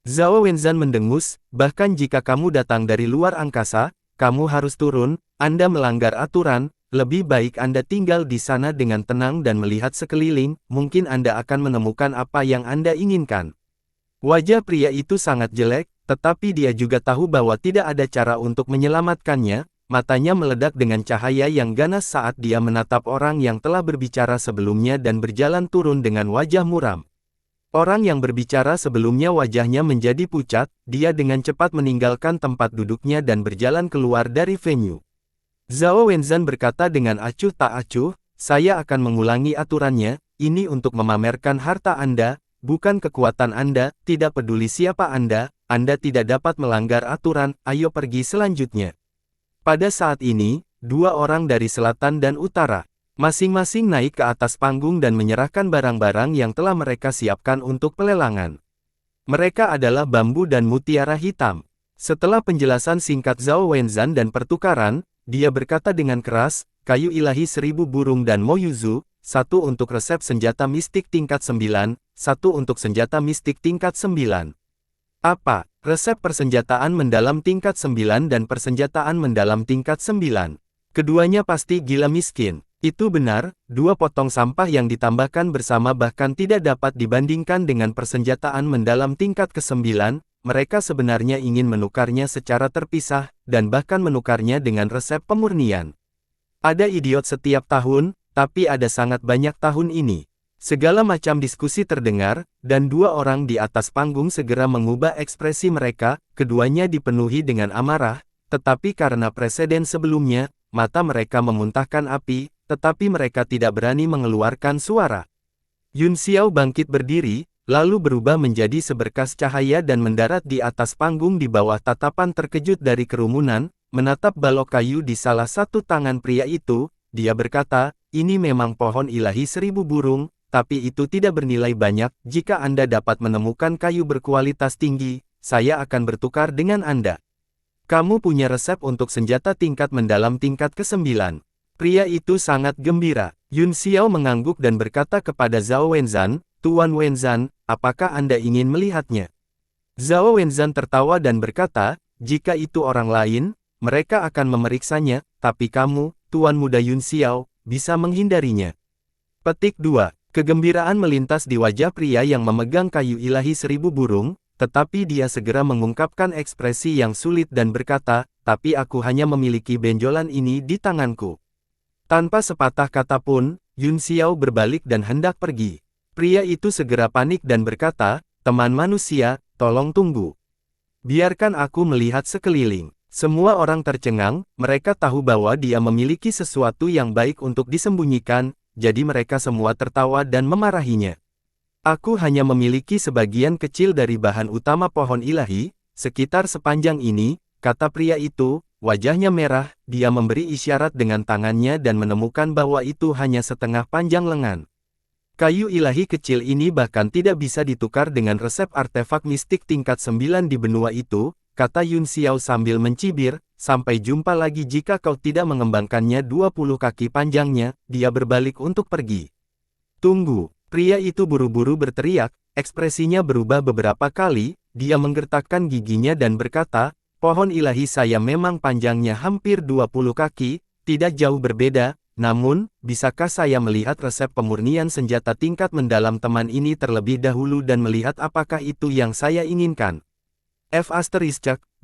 Zhao Wenzan mendengus, bahkan jika kamu datang dari luar angkasa, kamu harus turun, Anda melanggar aturan, lebih baik Anda tinggal di sana dengan tenang dan melihat sekeliling, mungkin Anda akan menemukan apa yang Anda inginkan. Wajah pria itu sangat jelek, tetapi dia juga tahu bahwa tidak ada cara untuk menyelamatkannya. Matanya meledak dengan cahaya yang ganas saat dia menatap orang yang telah berbicara sebelumnya dan berjalan turun dengan wajah muram. Orang yang berbicara sebelumnya wajahnya menjadi pucat, dia dengan cepat meninggalkan tempat duduknya dan berjalan keluar dari venue. Zhao Wenzan berkata dengan acuh tak acuh, saya akan mengulangi aturannya, ini untuk memamerkan harta Anda, bukan kekuatan Anda, tidak peduli siapa Anda tidak dapat melanggar aturan, ayo pergi selanjutnya. Pada saat ini, dua orang dari selatan dan utara, masing-masing naik ke atas panggung dan menyerahkan barang-barang yang telah mereka siapkan untuk pelelangan. Mereka adalah bambu dan mutiara hitam. Setelah penjelasan singkat Zhao Wenzan dan pertukaran, dia berkata dengan keras, kayu ilahi 1000 burung dan Moyuzu, satu untuk resep senjata mistik tingkat 9, satu untuk senjata mistik tingkat 9. Apa? Resep persenjataan mendalam tingkat 9 dan persenjataan mendalam tingkat 9. Keduanya pasti gila miskin. Itu benar, dua potong sampah yang ditambahkan bersama bahkan tidak dapat dibandingkan dengan persenjataan mendalam tingkat ke-9, mereka sebenarnya ingin menukarnya secara terpisah, dan bahkan menukarnya dengan resep pemurnian. Ada idiot setiap tahun, tapi ada sangat banyak tahun ini. Segala macam diskusi terdengar, dan dua orang di atas panggung segera mengubah ekspresi mereka, keduanya dipenuhi dengan amarah, tetapi karena preseden sebelumnya, mata mereka memuntahkan api, tetapi mereka tidak berani mengeluarkan suara. Yun Xiao bangkit berdiri, lalu berubah menjadi seberkas cahaya dan mendarat di atas panggung di bawah tatapan terkejut dari kerumunan, menatap balok kayu di salah satu tangan pria itu, dia berkata, ini memang pohon ilahi 1000 burung, tapi itu tidak bernilai banyak, jika Anda dapat menemukan kayu berkualitas tinggi, saya akan bertukar dengan Anda. Kamu punya resep untuk senjata tingkat mendalam tingkat ke-9. Pria itu sangat gembira. Yun Xiao mengangguk dan berkata kepada Zhao Wenzan, Tuan Wenzan, apakah Anda ingin melihatnya? Zhao Wenzan tertawa dan berkata, jika itu orang lain, mereka akan memeriksanya, tapi kamu, Tuan Muda Yun Xiao, bisa menghindarinya. Petik 2. Kegembiraan melintas di wajah pria yang memegang kayu ilahi 1000 burung, tetapi dia segera mengungkapkan ekspresi yang sulit dan berkata, tapi aku hanya memiliki benjolan ini di tanganku. Tanpa sepatah kata pun, Yun Xiao berbalik dan hendak pergi. Pria itu segera panik dan berkata, teman manusia, tolong tunggu. Biarkan aku melihat sekeliling. Semua orang tercengang, mereka tahu bahwa dia memiliki sesuatu yang baik untuk disembunyikan, jadi mereka semua tertawa dan memarahinya. Aku hanya memiliki sebagian kecil dari bahan utama pohon ilahi, sekitar sepanjang ini, kata pria itu, wajahnya merah, dia memberi isyarat dengan tangannya dan menemukan bahwa itu hanya setengah panjang lengan. Kayu ilahi kecil ini bahkan tidak bisa ditukar dengan resep artefak mistik tingkat 9 di benua itu, kata Yun Xiao sambil mencibir, sampai jumpa lagi jika kau tidak mengembangkannya 20 kaki panjangnya, dia berbalik untuk pergi. Tunggu, pria itu buru-buru berteriak, ekspresinya berubah beberapa kali, dia menggertakkan giginya dan berkata, pohon ilahi saya memang panjangnya hampir 20 kaki, tidak jauh berbeda, namun, bisakah saya melihat resep pemurnian senjata tingkat mendalam teman ini terlebih dahulu dan melihat apakah itu yang saya inginkan?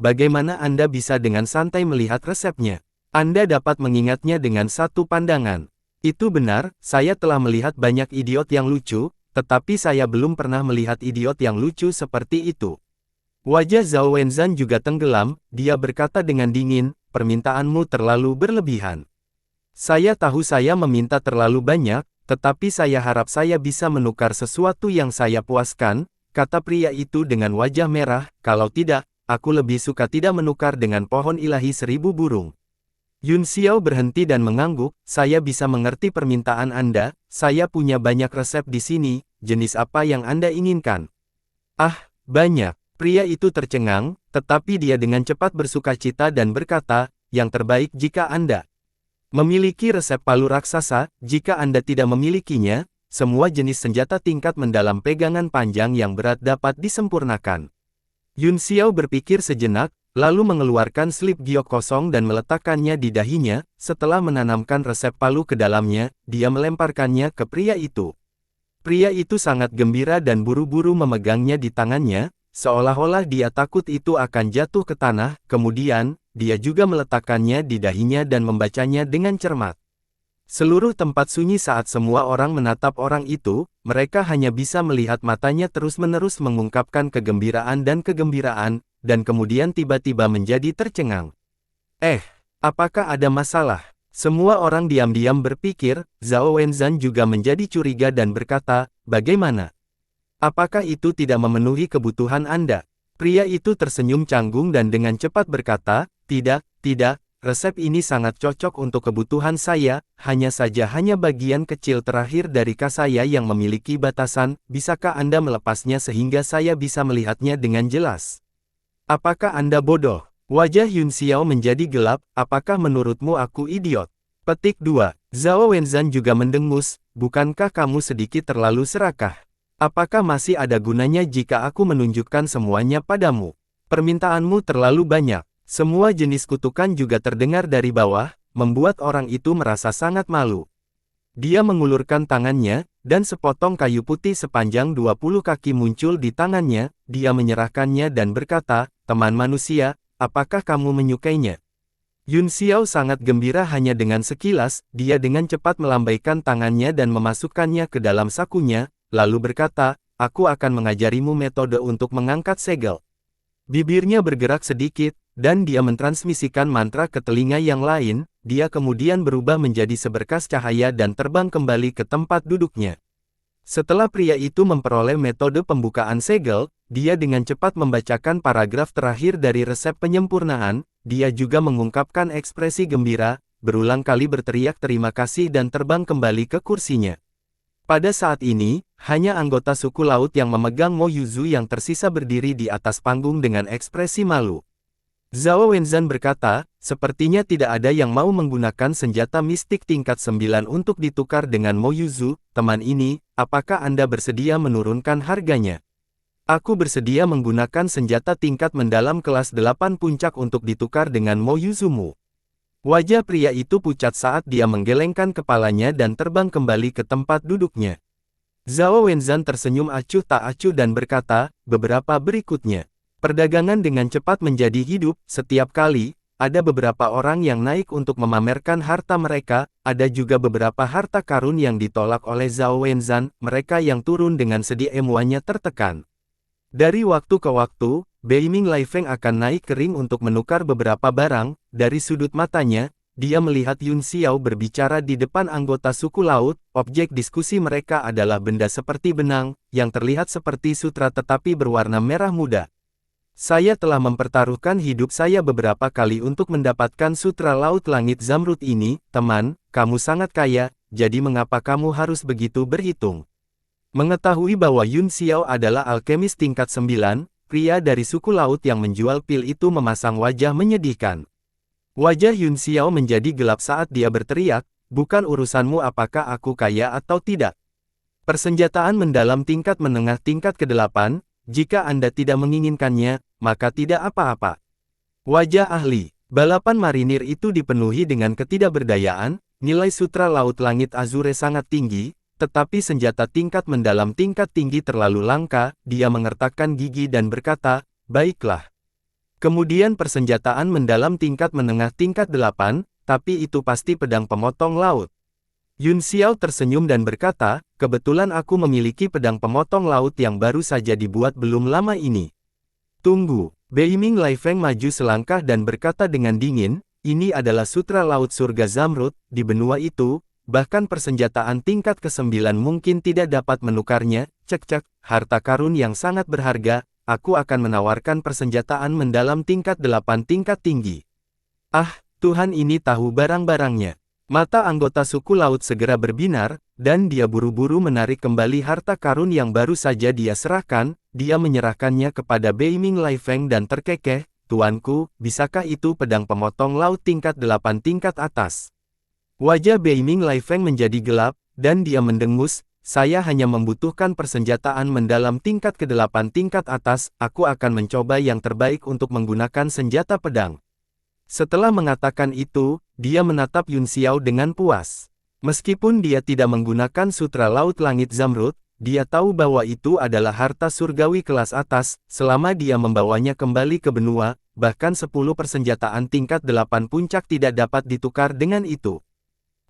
Bagaimana Anda bisa dengan santai melihat resepnya? Anda dapat mengingatnya dengan satu pandangan. Itu benar, saya telah melihat banyak idiot yang lucu, tetapi saya belum pernah melihat idiot yang lucu seperti itu. Wajah Zhao Wenzan juga tenggelam, dia berkata dengan dingin, permintaanmu terlalu berlebihan. Saya tahu saya meminta terlalu banyak, tetapi saya harap saya bisa menukar sesuatu yang saya puaskan, kata pria itu dengan wajah merah, kalau tidak, aku lebih suka tidak menukar dengan pohon ilahi 1000 burung. Yun Xiao berhenti dan mengangguk, saya bisa mengerti permintaan Anda, saya punya banyak resep di sini, jenis apa yang Anda inginkan? Ah, banyak. Pria itu tercengang, tetapi dia dengan cepat bersukacita dan berkata, yang terbaik jika Anda memiliki resep palu raksasa. Jika Anda tidak memilikinya, semua jenis senjata tingkat mendalam pegangan panjang yang berat dapat disempurnakan. Yun Xiao berpikir sejenak, lalu mengeluarkan slip giok kosong dan meletakkannya di dahinya. Setelah menanamkan resep palu ke dalamnya, dia melemparkannya ke pria itu. Pria itu sangat gembira dan buru-buru memegangnya di tangannya, seolah-olah dia takut itu akan jatuh ke tanah. Kemudian, dia juga meletakkannya di dahinya dan membacanya dengan cermat. Seluruh tempat sunyi saat semua orang menatap orang itu. Mereka hanya bisa melihat matanya terus-menerus mengungkapkan kegembiraan, dan kemudian tiba-tiba menjadi tercengang. Apakah ada masalah? Semua orang diam-diam berpikir. Zhao Wenzhan juga menjadi curiga dan berkata, bagaimana? Apakah itu tidak memenuhi kebutuhan Anda? Pria itu tersenyum canggung dan dengan cepat berkata, tidak, resep ini sangat cocok untuk kebutuhan saya, hanya bagian kecil terakhir dari kas saya yang memiliki batasan. Bisakah Anda melepasnya sehingga saya bisa melihatnya dengan jelas? Apakah Anda bodoh? Wajah Yun Xiao menjadi gelap. Apakah menurutmu aku idiot? Petik 2. Zhao Wenzhan juga mendengus, bukankah kamu sedikit terlalu serakah? Apakah masih ada gunanya jika aku menunjukkan semuanya padamu? Permintaanmu terlalu banyak. Semua jenis kutukan juga terdengar dari bawah, membuat orang itu merasa sangat malu. Dia mengulurkan tangannya, dan sepotong kayu putih sepanjang 20 kaki muncul di tangannya. Dia menyerahkannya dan berkata, teman manusia, apakah kamu menyukainya? Yun Xiao sangat gembira hanya dengan sekilas. Dia dengan cepat melambaikan tangannya dan memasukkannya ke dalam sakunya, lalu berkata, aku akan mengajarimu metode untuk mengangkat segel. Bibirnya bergerak sedikit, dan dia mentransmisikan mantra ke telinga yang lain. Dia kemudian berubah menjadi seberkas cahaya dan terbang kembali ke tempat duduknya. Setelah pria itu memperoleh metode pembukaan segel, dia dengan cepat membacakan paragraf terakhir dari resep penyempurnaan. Dia juga mengungkapkan ekspresi gembira, berulang kali berteriak terima kasih dan terbang kembali ke kursinya. Pada saat ini, hanya anggota suku laut yang memegang Mo Yuzu yang tersisa berdiri di atas panggung dengan ekspresi malu. Zhao Wenzhan berkata, sepertinya tidak ada yang mau menggunakan senjata mistik tingkat 9 untuk ditukar dengan Mo Yuzu. Teman ini, apakah Anda bersedia menurunkan harganya? Aku bersedia menggunakan senjata tingkat mendalam kelas 8 puncak untuk ditukar dengan Mo Yuzumu. Wajah pria itu pucat saat dia menggelengkan kepalanya dan terbang kembali ke tempat duduknya. Zhao Wenzhan tersenyum acuh tak acuh dan berkata, beberapa berikutnya. Perdagangan dengan cepat menjadi hidup. Setiap kali, ada beberapa orang yang naik untuk memamerkan harta mereka. Ada juga beberapa harta karun yang ditolak oleh Zhao Wenzhan. Mereka yang turun dengan sedih, emuanya tertekan. Dari waktu ke waktu, Beiming Laifeng akan naik ke ring untuk menukar beberapa barang. Dari sudut matanya, dia melihat Yun Xiao berbicara di depan anggota suku laut. Objek diskusi mereka adalah benda seperti benang, yang terlihat seperti sutra tetapi berwarna merah muda. Saya telah mempertaruhkan hidup saya beberapa kali untuk mendapatkan sutra laut langit zamrud ini. Teman, kamu sangat kaya, jadi mengapa kamu harus begitu berhitung? Mengetahui bahwa Yun Xiao adalah alkemis tingkat 9, pria dari suku laut yang menjual pil itu memasang wajah menyedihkan. Wajah Yun Xiao menjadi gelap saat dia berteriak, bukan urusanmu apakah aku kaya atau tidak. Persenjataan mendalam tingkat menengah tingkat ke-8, jika Anda tidak menginginkannya, maka tidak apa-apa. Wajah ahli balapan marinir itu dipenuhi dengan ketidakberdayaan. Nilai sutra laut langit azure sangat tinggi, tetapi senjata tingkat mendalam tingkat tinggi terlalu langka. Dia mengertakkan gigi dan berkata, baiklah. Kemudian persenjataan mendalam tingkat menengah tingkat 8, tapi itu pasti pedang pemotong laut. Yun Xiao tersenyum dan berkata, kebetulan aku memiliki pedang pemotong laut yang baru saja dibuat belum lama ini. Tunggu, Beiming Laifeng maju selangkah dan berkata dengan dingin, ini adalah sutra laut surga zamrud. Di benua itu, bahkan persenjataan tingkat ke-9 mungkin tidak dapat menukarnya. Cek-cek, harta karun yang sangat berharga. Aku akan menawarkan persenjataan mendalam tingkat 8 tingkat tinggi. Ah, Tuhan ini tahu barang-barangnya. Mata anggota suku laut segera berbinar, dan dia buru-buru menarik kembali harta karun yang baru saja dia serahkan. Dia menyerahkannya kepada Beiming Laifeng dan terkekeh, Tuanku, bisakah itu pedang pemotong laut tingkat 8 tingkat atas? Wajah Beiming Lai Feng menjadi gelap, dan dia mendengus, saya hanya membutuhkan persenjataan mendalam tingkat ke-8 tingkat atas, aku akan mencoba yang terbaik untuk menggunakan senjata pedang. Setelah mengatakan itu, dia menatap Yun Xiao dengan puas. Meskipun dia tidak menggunakan sutra Laut Langit Zamrud, dia tahu bahwa itu adalah harta surgawi kelas atas, selama dia membawanya kembali ke benua, bahkan 10 persenjataan tingkat 8 puncak tidak dapat ditukar dengan itu.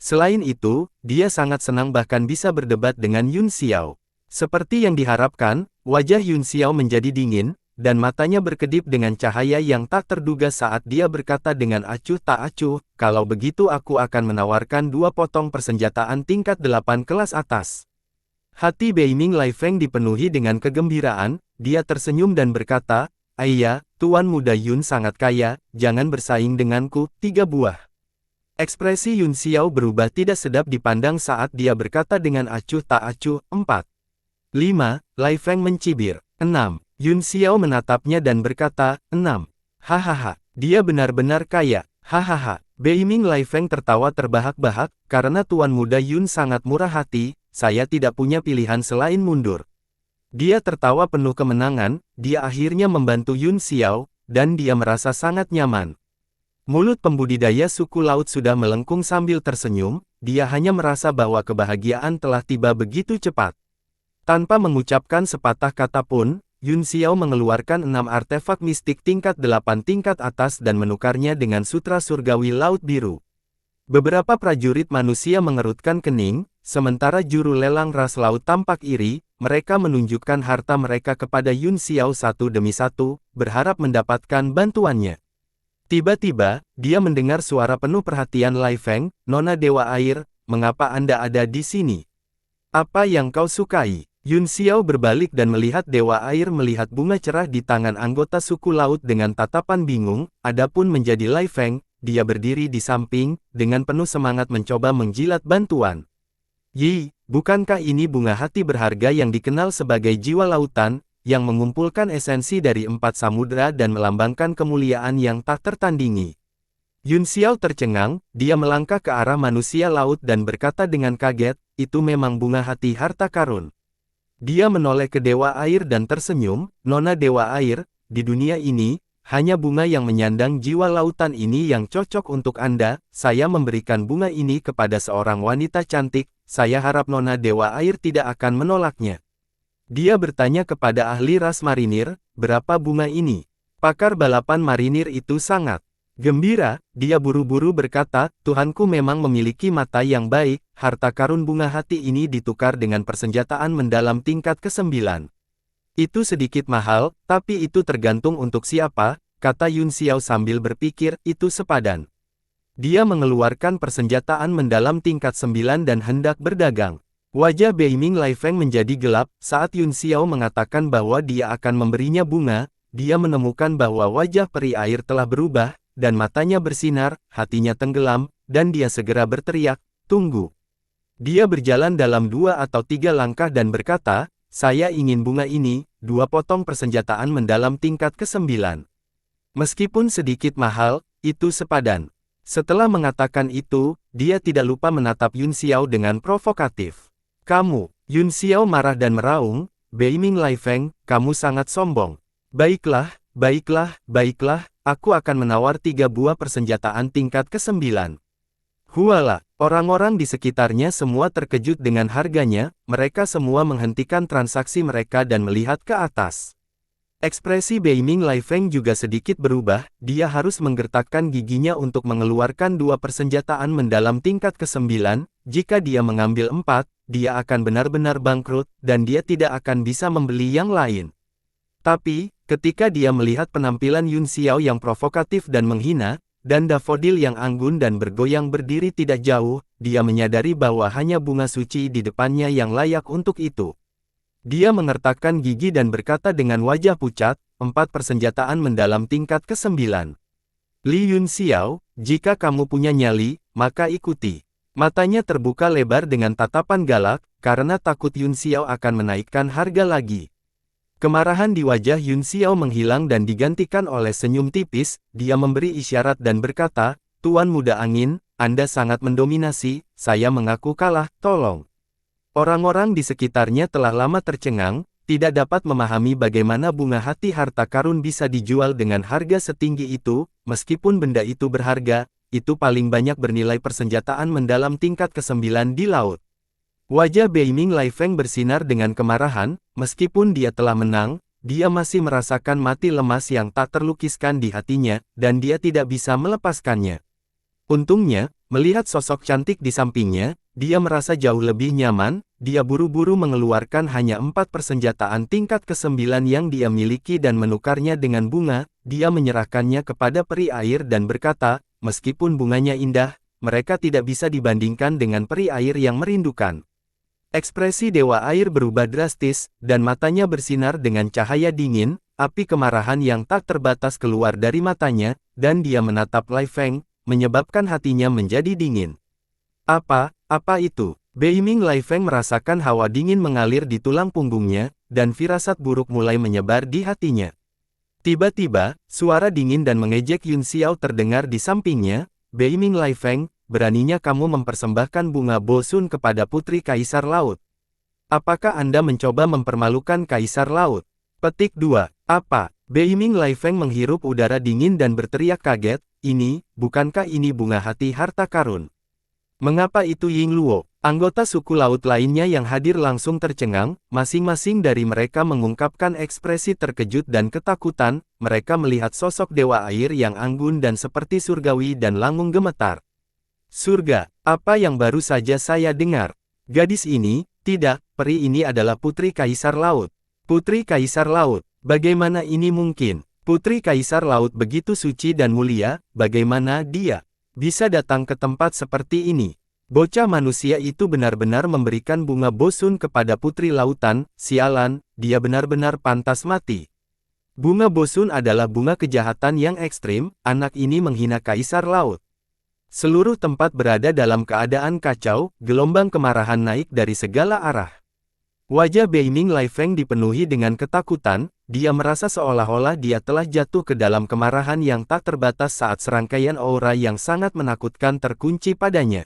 Selain itu, dia sangat senang bahkan bisa berdebat dengan Yun Xiao. Seperti yang diharapkan, wajah Yun Xiao menjadi dingin, dan matanya berkedip dengan cahaya yang tak terduga saat dia berkata dengan acuh tak acuh, kalau begitu aku akan menawarkan 2 potong persenjataan tingkat 8 kelas atas. Hati Beiming Lai Feng dipenuhi dengan kegembiraan, dia tersenyum dan berkata, Ayah, Tuan Muda Yun sangat kaya, jangan bersaing denganku, 3 buah. Ekspresi Yun Xiao berubah tidak sedap dipandang saat dia berkata dengan acuh tak acuh, 4. 5. Lai Feng mencibir. 6. Yun Xiao menatapnya dan berkata, 6. Hahaha, dia benar-benar kaya, hahaha. Beiming Lai Feng tertawa terbahak-bahak, karena Tuan Muda Yun sangat murah hati, saya tidak punya pilihan selain mundur. Dia tertawa penuh kemenangan, dia akhirnya membantu Yun Xiao, dan dia merasa sangat nyaman. Mulut pembudidaya suku laut sudah melengkung sambil tersenyum, dia hanya merasa bahwa kebahagiaan telah tiba begitu cepat. Tanpa mengucapkan sepatah kata pun, Yun Xiao mengeluarkan 6 artefak mistik tingkat 8 tingkat atas dan menukarnya dengan sutra surgawi Laut Biru. Beberapa prajurit manusia mengerutkan kening, sementara juru lelang ras laut tampak iri, mereka menunjukkan harta mereka kepada Yun Xiao satu demi satu, berharap mendapatkan bantuannya. Tiba-tiba, dia mendengar suara penuh perhatian Lai Feng, Nona Dewa Air, mengapa Anda ada di sini? Apa yang kau sukai? Yun Xiao berbalik dan melihat Dewa Air melihat bunga cerah di tangan anggota suku laut dengan tatapan bingung, adapun menjadi Lai Feng, dia berdiri di samping, dengan penuh semangat mencoba menjilat bantuan. Yi, bukankah ini bunga hati berharga yang dikenal sebagai jiwa lautan, yang mengumpulkan esensi dari 4 samudera dan melambangkan kemuliaan yang tak tertandingi? Yun Xiao tercengang, dia melangkah ke arah manusia laut dan berkata dengan kaget, itu memang bunga hati harta karun. Dia menoleh ke Dewa Air dan tersenyum, Nona Dewa Air, di dunia ini, hanya bunga yang menyandang jiwa lautan ini yang cocok untuk Anda, saya memberikan bunga ini kepada seorang wanita cantik, saya harap Nona Dewa Air tidak akan menolaknya. Dia bertanya kepada ahli ras marinir, berapa bunga ini? Pakar balapan marinir itu sangat gembira, dia buru-buru berkata, Tuhanku memang memiliki mata yang baik, harta karun bunga hati ini ditukar dengan persenjataan mendalam tingkat ke-9. Itu sedikit mahal, tapi itu tergantung untuk siapa, kata Yun Xiao sambil berpikir, itu sepadan. Dia mengeluarkan persenjataan mendalam tingkat 9 dan hendak berdagang. Wajah Beiming Lai Feng menjadi gelap, saat Yun Xiao mengatakan bahwa dia akan memberinya bunga, dia menemukan bahwa wajah peri air telah berubah, dan matanya bersinar, hatinya tenggelam, dan dia segera berteriak, tunggu. Dia berjalan dalam 2 atau 3 langkah dan berkata, saya ingin bunga ini, 2 potong persenjataan mendalam tingkat ke-9. Meskipun sedikit mahal, itu sepadan. Setelah mengatakan itu, dia tidak lupa menatap Yun Xiao dengan provokatif. Kamu, Yun Xiao marah dan meraung, Beiming Lai Feng, kamu sangat sombong. Baiklah, baiklah, baiklah, aku akan menawar 3 buah persenjataan tingkat ke-9. Huala, orang-orang di sekitarnya semua terkejut dengan harganya, mereka semua menghentikan transaksi mereka dan melihat ke atas. Ekspresi Beiming Lai Feng juga sedikit berubah, dia harus menggertakkan giginya untuk mengeluarkan 2 persenjataan mendalam tingkat ke-9, jika dia mengambil 4, dia akan benar-benar bangkrut, dan dia tidak akan bisa membeli yang lain. Tapi, ketika dia melihat penampilan Yun Xiao yang provokatif dan menghina, dan dafodil yang anggun dan bergoyang berdiri tidak jauh, dia menyadari bahwa hanya bunga suci di depannya yang layak untuk itu. Dia mengertakkan gigi dan berkata dengan wajah pucat, 4 persenjataan mendalam tingkat ke-9. Li Yun Xiao, jika kamu punya nyali, maka ikuti. Matanya terbuka lebar dengan tatapan galak, karena takut Yun Xiao akan menaikkan harga lagi. Kemarahan di wajah Yun Xiao menghilang dan digantikan oleh senyum tipis, dia memberi isyarat dan berkata, Tuan Muda Angin, Anda sangat mendominasi, saya mengaku kalah, tolong. Orang-orang di sekitarnya telah lama tercengang, tidak dapat memahami bagaimana bunga hati harta karun bisa dijual dengan harga setinggi itu, meskipun benda itu berharga, itu paling banyak bernilai persenjataan mendalam tingkat ke-9 di laut. Wajah Beiming Lai Feng bersinar dengan kemarahan, meskipun dia telah menang, dia masih merasakan mati lemas yang tak terlukiskan di hatinya, dan dia tidak bisa melepaskannya. Untungnya, melihat sosok cantik di sampingnya, dia merasa jauh lebih nyaman, dia buru-buru mengeluarkan hanya 4 persenjataan tingkat ke-9 yang dia miliki dan menukarnya dengan bunga, dia menyerahkannya kepada peri air dan berkata, meskipun bunganya indah, mereka tidak bisa dibandingkan dengan peri air yang merindukan. Ekspresi Dewa Air berubah drastis, dan matanya bersinar dengan cahaya dingin, api kemarahan yang tak terbatas keluar dari matanya, dan dia menatap Lai Feng, menyebabkan hatinya menjadi dingin. Apa itu? Beiming Lai Feng merasakan hawa dingin mengalir di tulang punggungnya, dan firasat buruk mulai menyebar di hatinya. Tiba-tiba, suara dingin dan mengejek Yun Xiao terdengar di sampingnya, Beiming Lai Feng, beraninya kamu mempersembahkan bunga bosun kepada Putri Kaisar Laut. Apakah Anda mencoba mempermalukan Kaisar Laut? Petik 2. Apa? Beiming Lai Feng menghirup udara dingin dan berteriak kaget, bukankah ini bunga hati harta karun? Mengapa itu Ying Luo? Anggota suku laut lainnya yang hadir langsung tercengang, masing-masing dari mereka mengungkapkan ekspresi terkejut dan ketakutan, mereka melihat sosok Dewa Air yang anggun dan seperti surgawi dan langung gemetar. Surga, apa yang baru saja saya dengar? Gadis ini, tidak, peri ini adalah Putri Kaisar Laut. Putri Kaisar Laut, bagaimana ini mungkin? Putri Kaisar Laut begitu suci dan mulia, bagaimana dia bisa datang ke tempat seperti ini? Bocah manusia itu benar-benar memberikan bunga bosun kepada Putri Lautan, sialan, dia benar-benar pantas mati. Bunga bosun adalah bunga kejahatan yang ekstrim, anak ini menghina Kaisar Laut. Seluruh tempat berada dalam keadaan kacau, gelombang kemarahan naik dari segala arah. Wajah Beiming Lai Feng dipenuhi dengan ketakutan, dia merasa seolah-olah dia telah jatuh ke dalam kemarahan yang tak terbatas saat serangkaian aura yang sangat menakutkan terkunci padanya.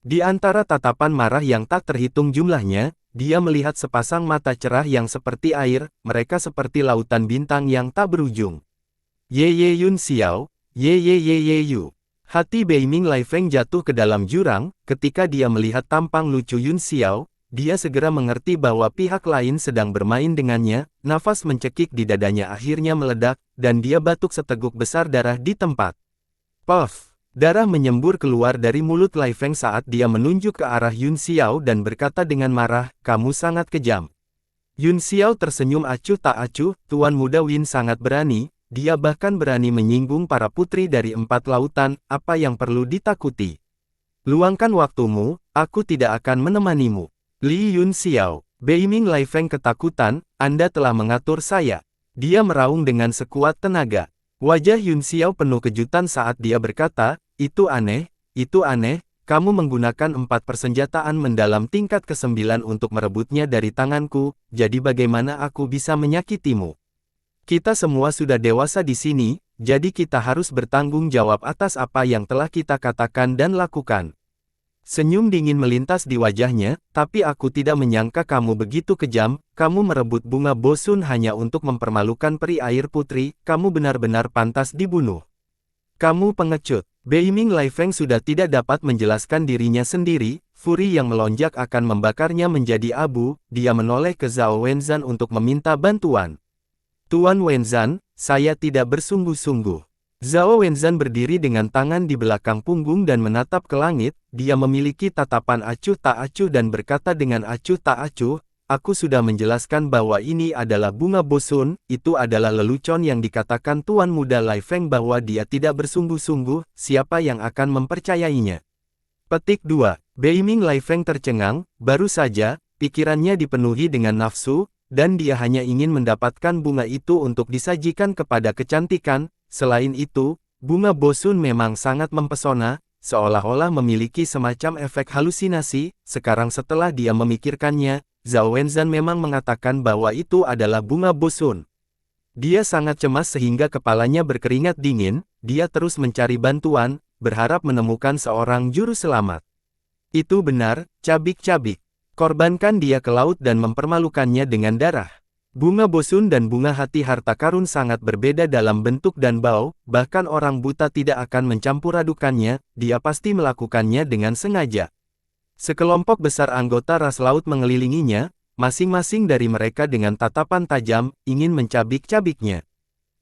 Di antara tatapan marah yang tak terhitung jumlahnya, dia melihat sepasang mata cerah yang seperti air, mereka seperti lautan bintang yang tak berujung. Ye Yun Xiao, Ye Yu. Hati Beiming Lai Feng jatuh ke dalam jurang, ketika dia melihat tampang lucu Yun Xiao, dia segera mengerti bahwa pihak lain sedang bermain dengannya, nafas mencekik di dadanya akhirnya meledak, dan dia batuk seteguk besar darah di tempat. Puff! Darah menyembur keluar dari mulut Lai Feng saat dia menunjuk ke arah Yun Xiao dan berkata dengan marah, kamu sangat kejam. Yun Xiao tersenyum acuh tak acuh, Tuan Muda Win sangat berani. Dia bahkan berani menyinggung para putri dari 4 lautan, apa yang perlu ditakuti? Luangkan waktumu, aku tidak akan menemanimu. Li Yun Xiao, Beiming Lai Feng ketakutan, Anda telah mengatur saya. Dia meraung dengan sekuat tenaga. Wajah Yun Xiao penuh kejutan saat dia berkata, itu aneh, kamu menggunakan 4 persenjataan mendalam tingkat ke-9 untuk merebutnya dari tanganku, jadi bagaimana aku bisa menyakitimu? Kita semua sudah dewasa di sini, jadi kita harus bertanggung jawab atas apa yang telah kita katakan dan lakukan. Senyum dingin melintas di wajahnya, tapi aku tidak menyangka kamu begitu kejam, kamu merebut bunga bosun hanya untuk mempermalukan peri air putri, kamu benar-benar pantas dibunuh. Kamu pengecut. Beiming Lai Feng sudah tidak dapat menjelaskan dirinya sendiri, furi yang melonjak akan membakarnya menjadi abu, dia menoleh ke Zhao Wenzan untuk meminta bantuan. Tuan Wenzan, saya tidak bersungguh-sungguh. Zhao Wenzan berdiri dengan tangan di belakang punggung dan menatap ke langit, dia memiliki tatapan acuh tak acuh dan berkata dengan acuh tak acuh, aku sudah menjelaskan bahwa ini adalah bunga bosun, itu adalah lelucon yang dikatakan Tuan Muda Lai Feng bahwa dia tidak bersungguh-sungguh, siapa yang akan mempercayainya? Petik 2. Beiming Lai Feng tercengang, baru saja, pikirannya dipenuhi dengan nafsu, dan dia hanya ingin mendapatkan bunga itu untuk disajikan kepada kecantikan. Selain itu, bunga bosun memang sangat mempesona, seolah-olah memiliki semacam efek halusinasi. Sekarang setelah dia memikirkannya, Zhao Wenzan memang mengatakan bahwa itu adalah bunga bosun. Dia sangat cemas sehingga kepalanya berkeringat dingin, dia terus mencari bantuan, berharap menemukan seorang juru selamat. Itu benar, cabik-cabik. Korbankan dia ke laut dan mempermalukannya dengan darah. Bunga bosun dan bunga hati harta karun sangat berbeda dalam bentuk dan bau, bahkan orang buta tidak akan mencampur-adukannya, dia pasti melakukannya dengan sengaja. Sekelompok besar anggota ras laut mengelilinginya, masing-masing dari mereka dengan tatapan tajam, ingin mencabik-cabiknya.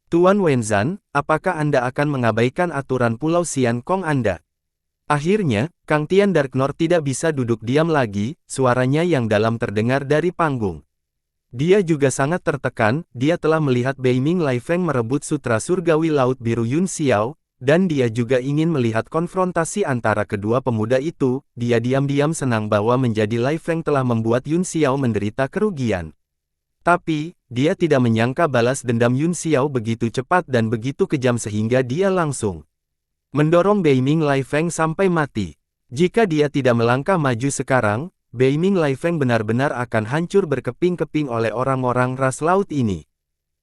Tuan Wenzan, apakah Anda akan mengabaikan aturan Pulau Xian Kong Anda? Akhirnya, Kang Tian Darknor tidak bisa duduk diam lagi, suaranya yang dalam terdengar dari panggung. Dia juga sangat tertekan, dia telah melihat Beiming Lai Feng merebut sutra surgawi Laut Biru Yun Xiao, dan dia juga ingin melihat konfrontasi antara kedua pemuda itu. Dia diam-diam senang bahwa menjadi Lai Feng telah membuat Yun Xiao menderita kerugian. Tapi, dia tidak menyangka balas dendam Yun Xiao begitu cepat dan begitu kejam sehingga dia langsung mendorong Beiming Lai Feng sampai mati. Jika dia tidak melangkah maju sekarang, Beiming Lai Feng benar-benar akan hancur berkeping-keping oleh orang-orang ras laut ini.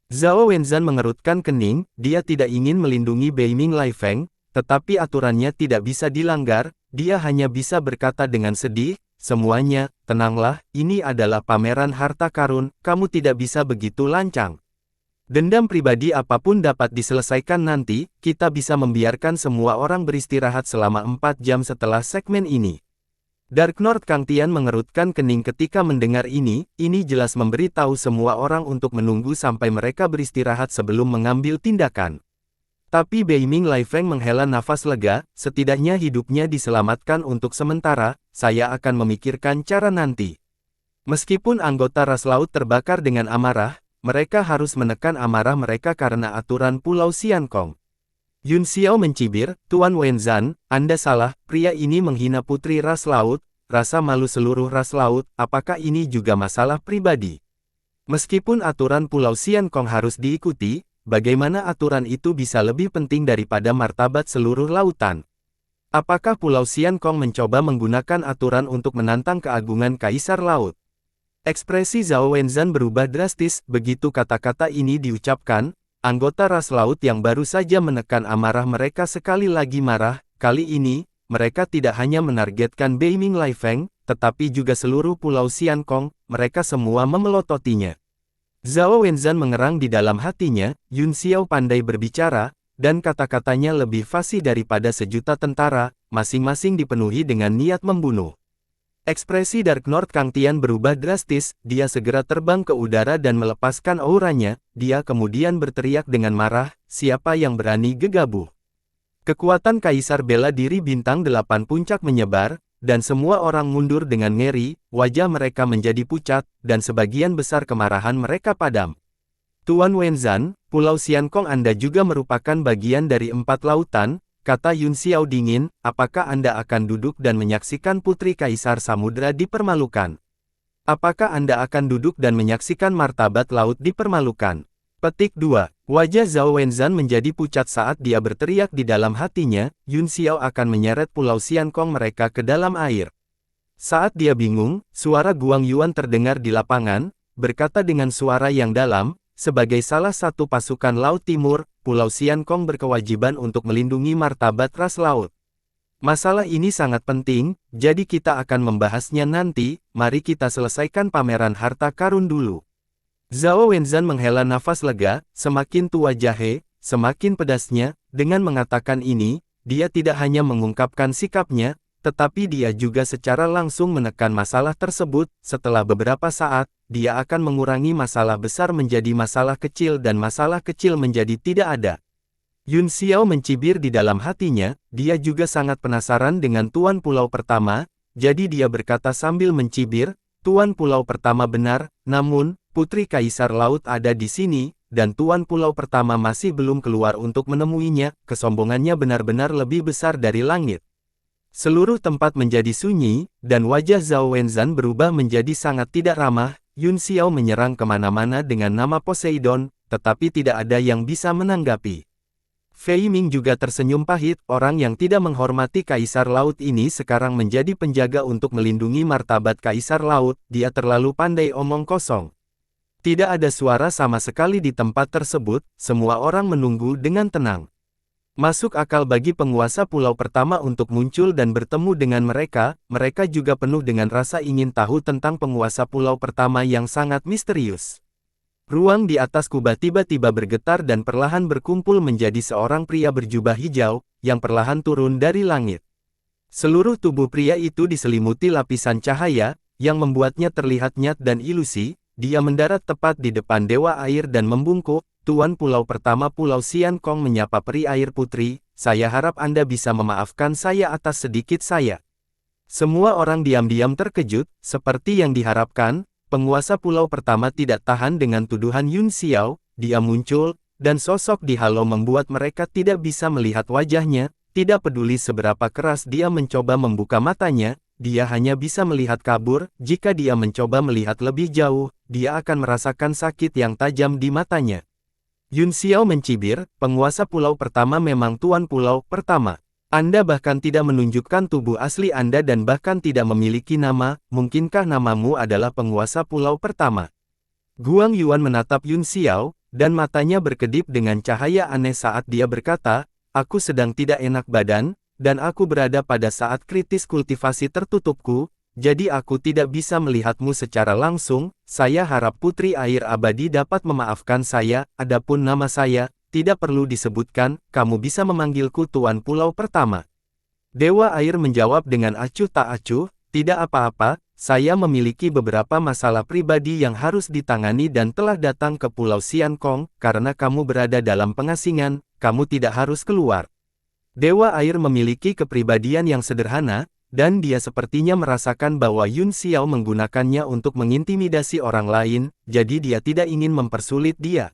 Zhao Wenzan mengerutkan kening, dia tidak ingin melindungi Beiming Lai Feng, tetapi aturannya tidak bisa dilanggar, dia hanya bisa berkata dengan sedih, semuanya, tenanglah, ini adalah pameran harta karun, kamu tidak bisa begitu lancang. Dendam pribadi apapun dapat diselesaikan nanti, kita bisa membiarkan semua orang beristirahat selama 4 jam setelah segmen ini. Darknor Kang Tian mengerutkan kening ketika mendengar ini jelas memberi tahu semua orang untuk menunggu sampai mereka beristirahat sebelum mengambil tindakan. Tapi Beiming Lai Feng menghela nafas lega, setidaknya hidupnya diselamatkan untuk sementara, saya akan memikirkan cara nanti. Meskipun anggota ras laut terbakar dengan amarah, mereka harus menekan amarah mereka karena aturan Pulau Xian Kong. Yun Xiao mencibir, Tuan Wenzan, Anda salah, pria ini menghina putri ras laut, rasa malu seluruh ras laut, apakah ini juga masalah pribadi? Meskipun aturan Pulau Xian Kong harus diikuti, bagaimana aturan itu bisa lebih penting daripada martabat seluruh lautan? Apakah Pulau Xian Kong mencoba menggunakan aturan untuk menantang keagungan Kaisar Laut? Ekspresi Zhao Wenzan berubah drastis, begitu kata-kata ini diucapkan. Anggota ras laut yang baru saja menekan amarah mereka sekali lagi marah, kali ini, mereka tidak hanya menargetkan Beiming Lai Feng, tetapi juga seluruh Pulau Xian Kong, mereka semua memelototinya. Zhao Wenzan mengerang di dalam hatinya, Yun Xiao pandai berbicara, dan kata-katanya lebih fasih daripada sejuta tentara, masing-masing dipenuhi dengan niat membunuh. Ekspresi Darknor Kang Tian berubah drastis, dia segera terbang ke udara dan melepaskan auranya, dia kemudian berteriak dengan marah, siapa yang berani gegabah? Kekuatan Kaisar bela diri bintang 8 puncak menyebar, dan semua orang mundur dengan ngeri, wajah mereka menjadi pucat, dan sebagian besar kemarahan mereka padam. Tuan Wenzan, Pulau Xian Kong Anda juga merupakan bagian dari 4 lautan, kata Yun Xiao dingin, apakah Anda akan duduk dan menyaksikan Putri Kaisar Samudra dipermalukan? Apakah Anda akan duduk dan menyaksikan martabat laut dipermalukan? Petik 2. Wajah Zhao Wenzan menjadi pucat saat dia berteriak di dalam hatinya, Yun Xiao akan menyeret Pulau Xian Kong mereka ke dalam air. Saat dia bingung, suara Guang Yuan terdengar di lapangan, berkata dengan suara yang dalam, sebagai salah satu pasukan Laut Timur, Pulau Xian Kong berkewajiban untuk melindungi martabat ras laut. Masalah ini sangat penting, jadi kita akan membahasnya nanti, mari kita selesaikan pameran harta karun dulu. Zhao Wenzan menghela nafas lega, semakin tua jahe, semakin pedasnya, dengan mengatakan ini, dia tidak hanya mengungkapkan sikapnya, tetapi dia juga secara langsung menekan masalah tersebut. Setelah beberapa saat, dia akan mengurangi masalah besar menjadi masalah kecil dan masalah kecil menjadi tidak ada. Yun Xiao mencibir di dalam hatinya, dia juga sangat penasaran dengan Tuan Pulau Pertama, jadi dia berkata sambil mencibir, Tuan Pulau Pertama benar, namun, Putri Kaisar Laut ada di sini, dan Tuan Pulau Pertama masih belum keluar untuk menemuinya, kesombongannya benar-benar lebih besar dari langit. Seluruh tempat menjadi sunyi, dan wajah Zhao Wenzan berubah menjadi sangat tidak ramah. Yun Xiao menyerang kemana-mana dengan nama Poseidon, tetapi tidak ada yang bisa menanggapi. Fei Ming juga tersenyum pahit, orang yang tidak menghormati Kaisar Laut ini sekarang menjadi penjaga untuk melindungi martabat Kaisar Laut, dia terlalu pandai omong kosong. Tidak ada suara sama sekali di tempat tersebut, semua orang menunggu dengan tenang. Masuk akal bagi penguasa pulau pertama untuk muncul dan bertemu dengan mereka, mereka juga penuh dengan rasa ingin tahu tentang penguasa pulau pertama yang sangat misterius. Ruang di atas kubah tiba-tiba bergetar dan perlahan berkumpul menjadi seorang pria berjubah hijau, yang perlahan turun dari langit. Seluruh tubuh pria itu diselimuti lapisan cahaya, yang membuatnya terlihat nyat dan ilusi. Dia mendarat tepat di depan Dewa Air dan membungkuk, Tuan Pulau Pertama Pulau Xian Kong menyapa peri air putri, saya harap Anda bisa memaafkan saya atas sedikit saya. Semua orang diam-diam terkejut, seperti yang diharapkan, penguasa Pulau Pertama tidak tahan dengan tuduhan Yun Xiao, dia muncul, dan sosok di halo membuat mereka tidak bisa melihat wajahnya, tidak peduli seberapa keras dia mencoba membuka matanya, dia hanya bisa melihat kabur, jika dia mencoba melihat lebih jauh, dia akan merasakan sakit yang tajam di matanya. Yun Xiao mencibir, penguasa pulau pertama memang tuan pulau pertama. Anda bahkan tidak menunjukkan tubuh asli Anda dan bahkan tidak memiliki nama, mungkinkah namamu adalah penguasa pulau pertama? Guang Yuan menatap Yun Xiao, dan matanya berkedip dengan cahaya aneh saat dia berkata, aku sedang tidak enak badan, dan aku berada pada saat kritis kultivasi tertutupku, jadi aku tidak bisa melihatmu secara langsung, saya harap Putri Air Abadi dapat memaafkan saya, adapun nama saya, tidak perlu disebutkan, kamu bisa memanggilku Tuan Pulau Pertama. Dewa Air menjawab dengan acuh tak acuh, tidak apa-apa, saya memiliki beberapa masalah pribadi yang harus ditangani dan telah datang ke Pulau Xian Kong, karena kamu berada dalam pengasingan, kamu tidak harus keluar. Dewa Air memiliki kepribadian yang sederhana, dan dia sepertinya merasakan bahwa Yun Xiao menggunakannya untuk mengintimidasi orang lain, jadi dia tidak ingin mempersulit dia.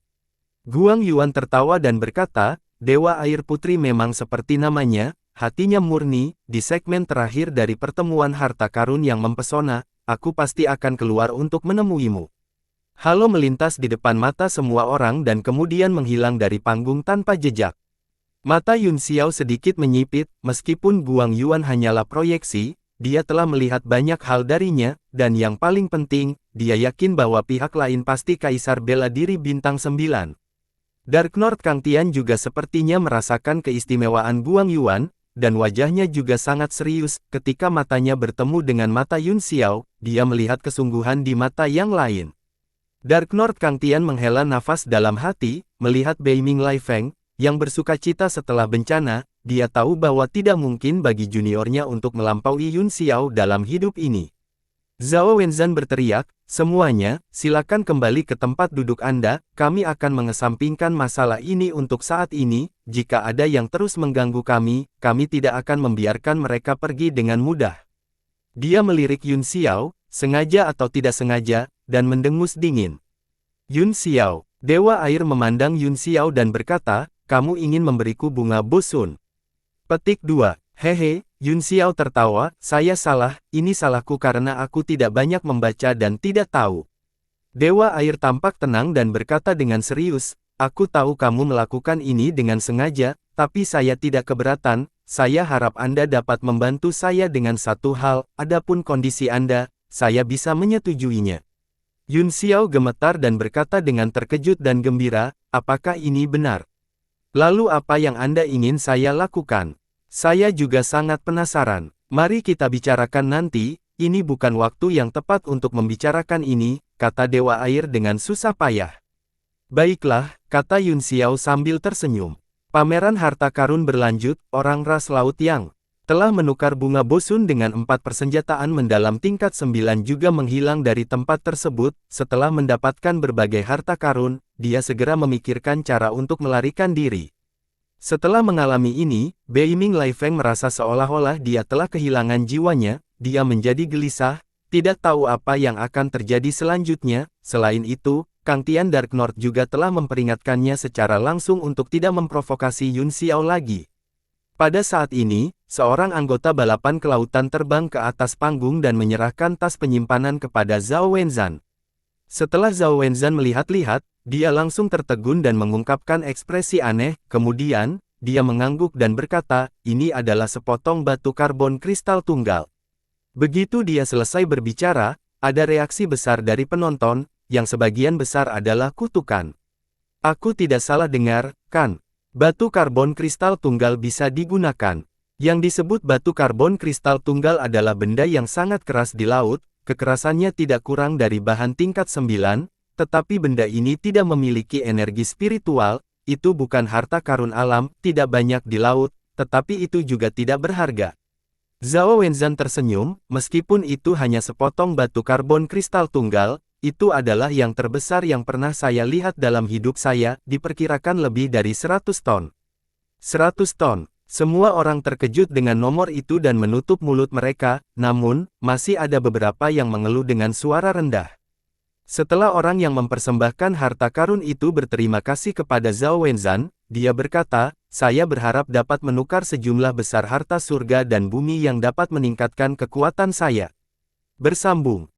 Guang Yuan tertawa dan berkata, Dewa Air Putri memang seperti namanya, hatinya murni, di segmen terakhir dari pertemuan harta karun yang mempesona, aku pasti akan keluar untuk menemuimu. Halo melintas di depan mata semua orang dan kemudian menghilang dari panggung tanpa jejak. Mata Yun Xiao sedikit menyipit, meskipun Guang Yuan hanyalah proyeksi, dia telah melihat banyak hal darinya, dan yang paling penting, dia yakin bahwa pihak lain pasti Kaisar Bela Diri Bintang 9. Dark Lord Kang Tian juga sepertinya merasakan keistimewaan Guang Yuan, dan wajahnya juga sangat serius, ketika matanya bertemu dengan mata Yun Xiao, dia melihat kesungguhan di mata yang lain. Dark Lord Kang Tian menghela nafas dalam hati, melihat Bei Ming Lai Feng, yang bersukacita setelah bencana, dia tahu bahwa tidak mungkin bagi juniornya untuk melampaui Yun Xiao dalam hidup ini. Zhao Wenzhan berteriak, semuanya, silakan kembali ke tempat duduk Anda, kami akan mengesampingkan masalah ini untuk saat ini, jika ada yang terus mengganggu kami tidak akan membiarkan mereka pergi dengan mudah. Dia melirik Yun Xiao, sengaja atau tidak sengaja, dan mendengus dingin. Yun Xiao, Dewa Air memandang Yun Xiao dan berkata, kamu ingin memberiku bunga bosun. Petik 2. Hehe, Yun Xiao tertawa, saya salah, ini salahku karena aku tidak banyak membaca dan tidak tahu. Dewa Air tampak tenang dan berkata dengan serius, aku tahu kamu melakukan ini dengan sengaja, tapi saya tidak keberatan, saya harap Anda dapat membantu saya dengan satu hal, adapun kondisi Anda, saya bisa menyetujuinya. Yun Xiao gemetar dan berkata dengan terkejut dan gembira, apakah ini benar? Lalu apa yang Anda ingin saya lakukan? Saya juga sangat penasaran. Mari kita bicarakan nanti, ini bukan waktu yang tepat untuk membicarakan ini, kata Dewa Air dengan susah payah. Baiklah, kata Yun Xiao sambil tersenyum. Pameran harta karun berlanjut, orang ras laut yang telah menukar bunga bosun dengan 4 persenjataan mendalam tingkat 9 juga menghilang dari tempat tersebut. Setelah mendapatkan berbagai harta karun, dia segera memikirkan cara untuk melarikan diri. Setelah mengalami ini, Bei Ming Lai Feng merasa seolah-olah dia telah kehilangan jiwanya, dia menjadi gelisah, tidak tahu apa yang akan terjadi selanjutnya. Selain itu, Kang Tian Dark North juga telah memperingatkannya secara langsung untuk tidak memprovokasi Yun Xiao lagi. Pada saat ini, seorang anggota balapan kelautan terbang ke atas panggung dan menyerahkan tas penyimpanan kepada Zhao Wenzhan. Setelah Zhao Wenzhan melihat-lihat, dia langsung tertegun dan mengungkapkan ekspresi aneh, kemudian, dia mengangguk dan berkata, ini adalah sepotong batu karbon kristal tunggal. Begitu dia selesai berbicara, ada reaksi besar dari penonton, yang sebagian besar adalah kutukan. Aku tidak salah dengar, kan? Batu karbon kristal tunggal bisa digunakan. Yang disebut batu karbon kristal tunggal adalah benda yang sangat keras di laut, kekerasannya tidak kurang dari bahan tingkat 9, tetapi benda ini tidak memiliki energi spiritual, itu bukan harta karun alam, tidak banyak di laut, tetapi itu juga tidak berharga. Zhao Wenzhan tersenyum, meskipun itu hanya sepotong batu karbon kristal tunggal, itu adalah yang terbesar yang pernah saya lihat dalam hidup saya, diperkirakan lebih dari 100 ton. 100 ton. Semua orang terkejut dengan nomor itu dan menutup mulut mereka, namun, masih ada beberapa yang mengeluh dengan suara rendah. Setelah orang yang mempersembahkan harta karun itu berterima kasih kepada Zhao Wenzhan, dia berkata, saya berharap dapat menukar sejumlah besar harta surga dan bumi yang dapat meningkatkan kekuatan saya. Bersambung.